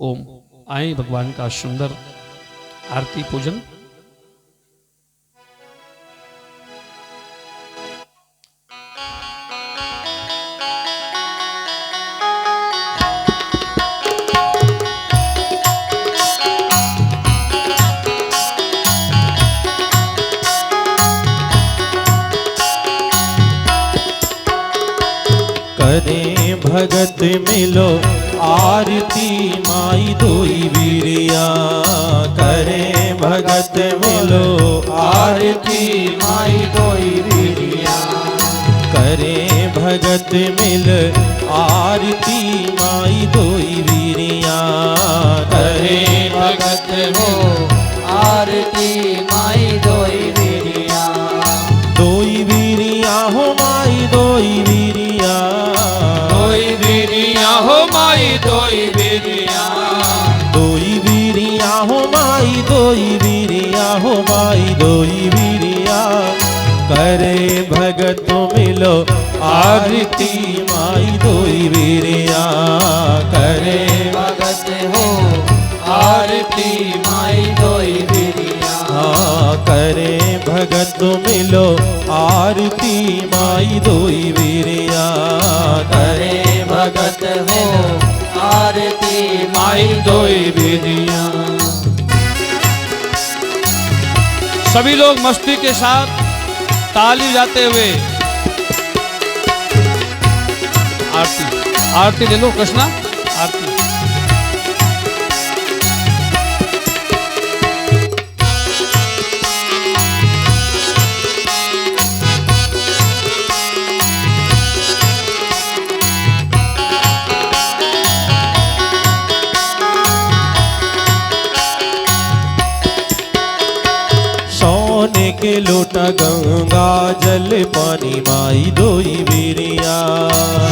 ओम। आए भगवान का सुंदर आरती पूजन। करे भगत मिलो आरती माई दोई वीरिया। करे भगत मिलो आरती माई दोई वीरिया। भगत मिल आरती माई दोई वीरिया करे भगत हो आरती माई दोई वीरिया हो माई दोई वीरिया हो माई दोई वीरिया हो माई दोई वीरिया हो माई दोई वीरिया करे भगत मिलो आरती माई दोई वीरिया करे भगत हो आरती माई दोई वीरिया करे भगत मिलो आरती माई दोई वीरिया करे भगत हो आरती माई दोई वीरिया। सभी लोग मस्ती के साथ ताली जाते हुए आरती ले लो कृष्णा आरती। सोने के लोटा गंगा जल पानी माई दोई वीरिया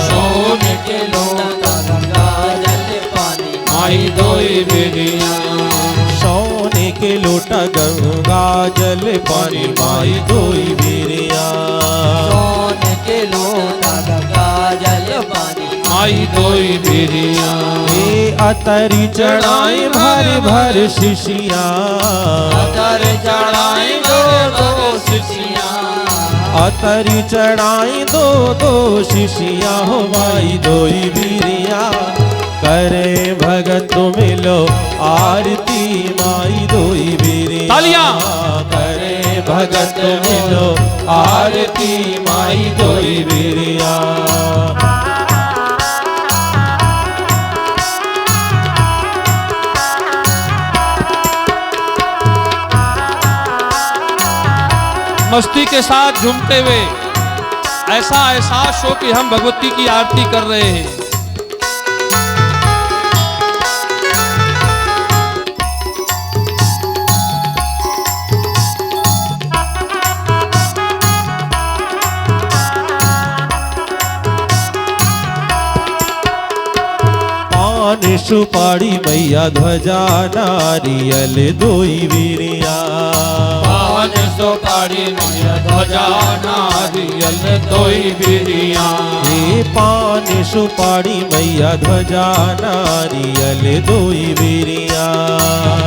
सोने के लोटा गंगा जल पानी माई दोई वीरिया सोने के लोटा गंगा जल पानी माई दोई वीरिया सोने के लोटा गंगा जल पानी माई दोई वीरिया अतरी चढ़ाई भर भर शिशिया अतर चढ़ाई दो शिशिया अतरी चढ़ाई दो शिशिया हो माई दोई वीरिया करे भगत मिलो आरती माई दोई वीरिया तालियां करे भगत मिलो आरती माई दोई वीरिया मस्ती के साथ झूमते हुए ऐसा एहसास हो कि हम भगवती की आरती कर रहे हैं। पान सुपारी मैया ध्वजा नारियल दोई वीरिया पान सुपारी मैया ध्वजा नारियल दोई वीरिया हे पान सुपारी मैया ध्वजा नारियल दोई वीरिया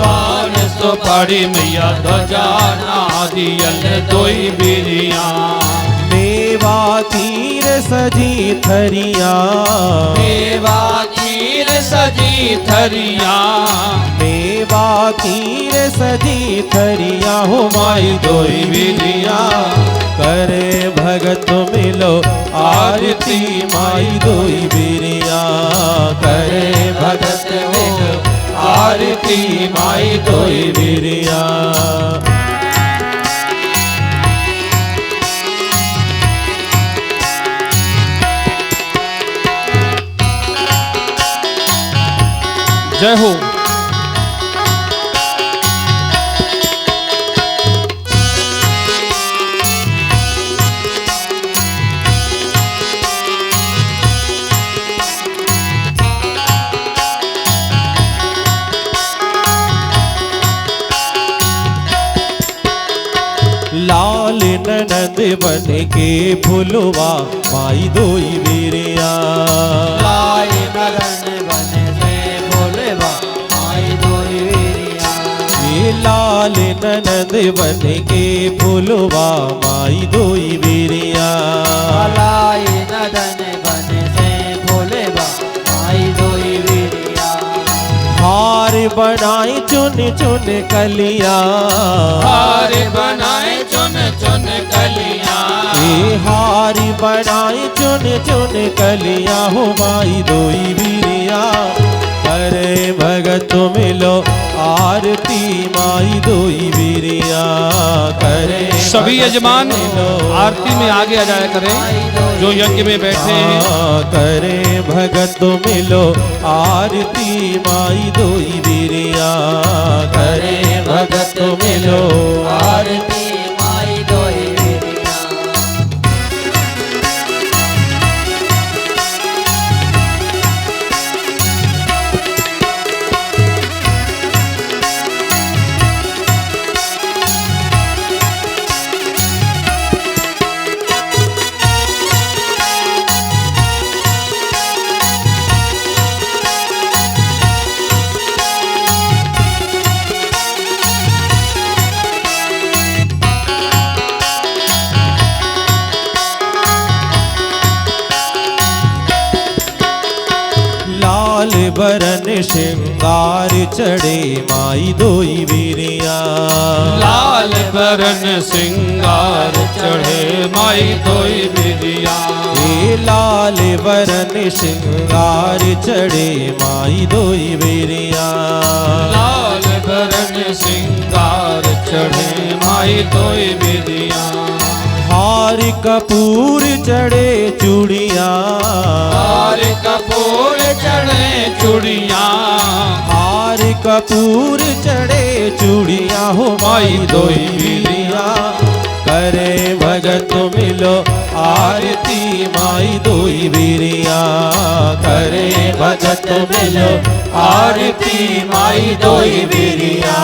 पान सुपारी मैया ध्वजा नारियल दोई वीरिया मेवा तीर सजी थरिया मेवा खीर सजी थरिया मेवा तीर सजी थरिया हो माई दोई वीरिया करे भगत मिलो आरती माई दोई वीरिया करे भगत मिलो आरती माई दोई वीरिया जय हो। लाल ननद बन के फुलवा माई दोई वीरिया लाल नगन बने से बोलेवा माई दोई वीरिया ये लाल ननद बन के फुलवा माई दोई वीरिया लाल नदन बने से बोलेवा माई दोई वीरिया हार बनाई चुन चुन कलिया हार बनाए चुन चुन कलिया ये हार बनाई चुन चुन कलिया हो माई दोई वीरिया करे भगत मिलो आरती आरती माई दोई वीरिया करे। सभी यजमान आरती में आगे आ जाया करें जो यज्ञ में बैठे हैं। करे भगत मिलो आरती माई दोई वीरिया करे भगत मिलो आरती माई दोई वीरिया। लाल बरन श्रृंगार चढ़े माई दोई वीरिया लाल बरन सिंगार चढ़े माई दोई वीरिया। हे लाल बरन श्रृंगार चढ़े माई दोई वीरिया लाल बरन सिंगार चढ़े माई दोई वीरिया। हार कपूर चढ़े चूड़िया हार कपूर चढ़े चूड़िया हार कपूर चढ़े चूड़िया हो माई दोई वीरिया करे भगत मिलो आरती माई दोई वीरिया करे भगत मिलो आरती माई दोई वीरिया।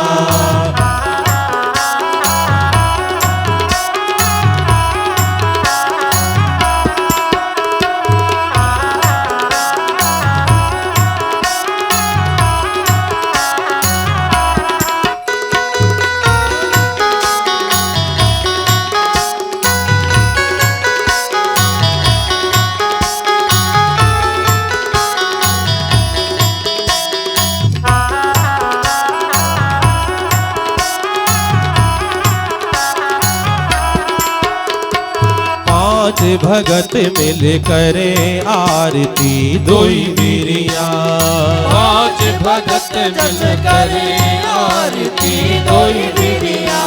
पांच भगत मिल करे आरती दोई वीरिया पांच भगत मिल करे आरती दोई वीरिया।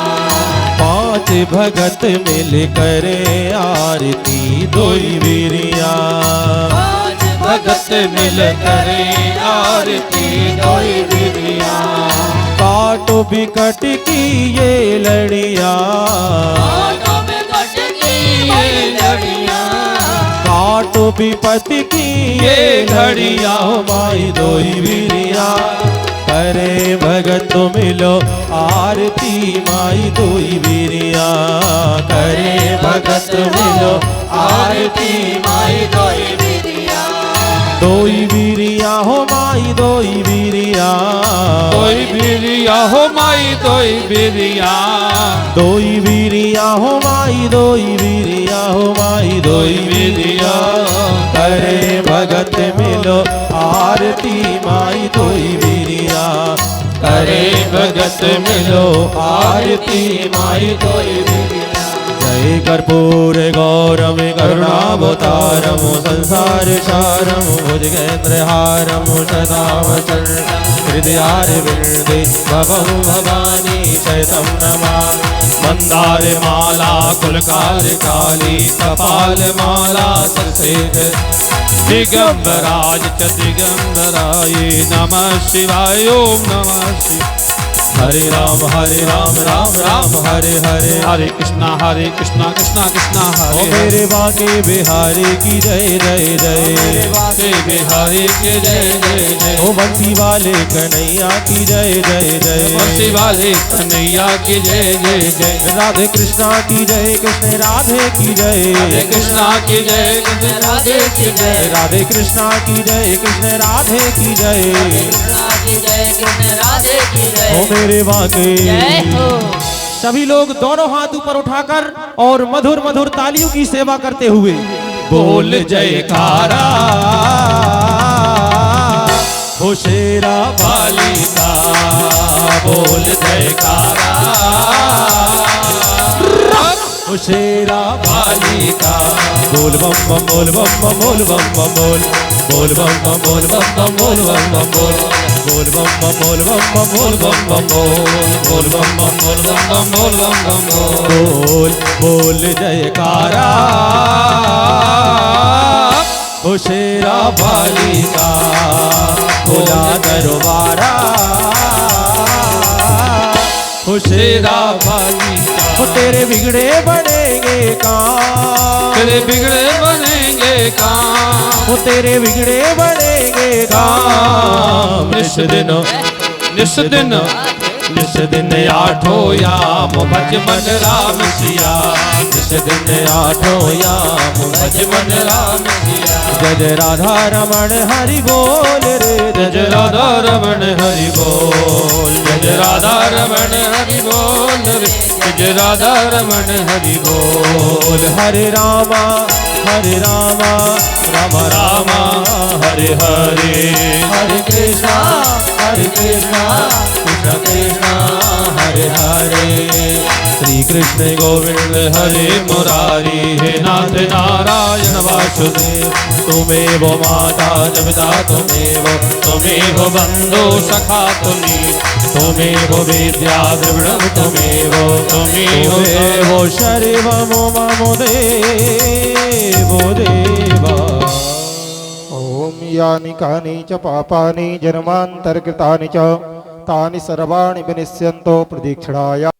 पांच भगत मिल करे आरती दोई वीरिया पांच भगत मिल करे आरती दोई वीरिया। काटो बिकट की ये लड़िया काटो बिकट की ये लड़िया काटो विपत्ति की ये घड़िया हो माई दोई वीरिया करे भगत मिलो आरती माई दोई वीरिया करे भगत मिलो आरती माई दोई वीरिया दोई वीरिया हो माई दोई वीरिया दोई वीरिया हो माई दोई वीरिया दोई वीरिया हो माई दोई वीरिया हो माई दोई वीरिया करे भगत मिलो आरती माई दोई वीरिया करे भगत मिलो आरती माई दोई वीरिया। जय कर्पूर गौरम करुणावतारम संसार सारम भुजगेंद्र हारम सदा वचन हृदयारविंदे भवहु भवानी शयतं नमामि। मंदार माला कुलकार काली कपाल माला सरसेन दिगंबराज च दिगंबराय नमः शिवाय ओम नमः शिवाय। हरे राम राम राम हरे हरे हरे कृष्णा कृष्णा कृष्णा ओ हरे मेरे बाके बिहारी की जय जय जय हरे बिहारी के जय जय जय ओ बंसी वाले कन्हैया की जय जय जय बंसी वाले कन्हैया की जय जय जय राधे कृष्णा की जय कृष्ण राधे की जय हरे कृष्णा की जय कृष्ण राधे की जय राधे कृष्णा की जय कृष्ण राधे की जय कृष्णा की जय कृष्ण राधे की जय। ओ मेरे बाके जय हो। सभी लोग दोनों हाथ ऊपर उठाकर और मधुर मधुर तालियों की सेवा करते हुए बोल जयकारा हो शेरा वाली का बोल जयकारा हो शेरा वाली का बोल बम बम बोल बम बम बोल बम बम बोल बम बम बोल बम बम बोल बम बम बोल बोल बम बम बोल बम बम बोल बम बम बोल बम बम बोल बम बम बोल बम बम बोल बोल जयकारा ओ शेरा वाली का खुला दरबारा ओ शेरा वाली का ओ तेरे बिगड़े बनेंगे काम तेरे बिगड़े बनेंगे काम ओ तेरे बिगड़े बनेंगे काम निस दिन निस दिन आठो याम भज मन राम सिया निस दिन आठो याम भज मन राम सिया जय जय राधा रमण हरि बोल रे जय जय राधा रमण हरि बोल जय जय राधा रमण हरि बोल रे जय जय राधा रमण हरि बोल हरे रामा राम रामा हरे हरे हरे कृष्णा कृष्ण कृष्ण हरे हरे श्री कृष्ण गोविंद हरे मुरारी हे नाथ नारायण वासुदेव तुमेव माता च पिता तुमेव बंधु सखा तुमेव विद्या द्रविणं तुमेव शर्वं मम देवो देवा ओम यानि कानि च पापानि जन्मान्तरकृतानि च तानि सर्वाणि विनिश्यन्तो प्रदीक्षिणाया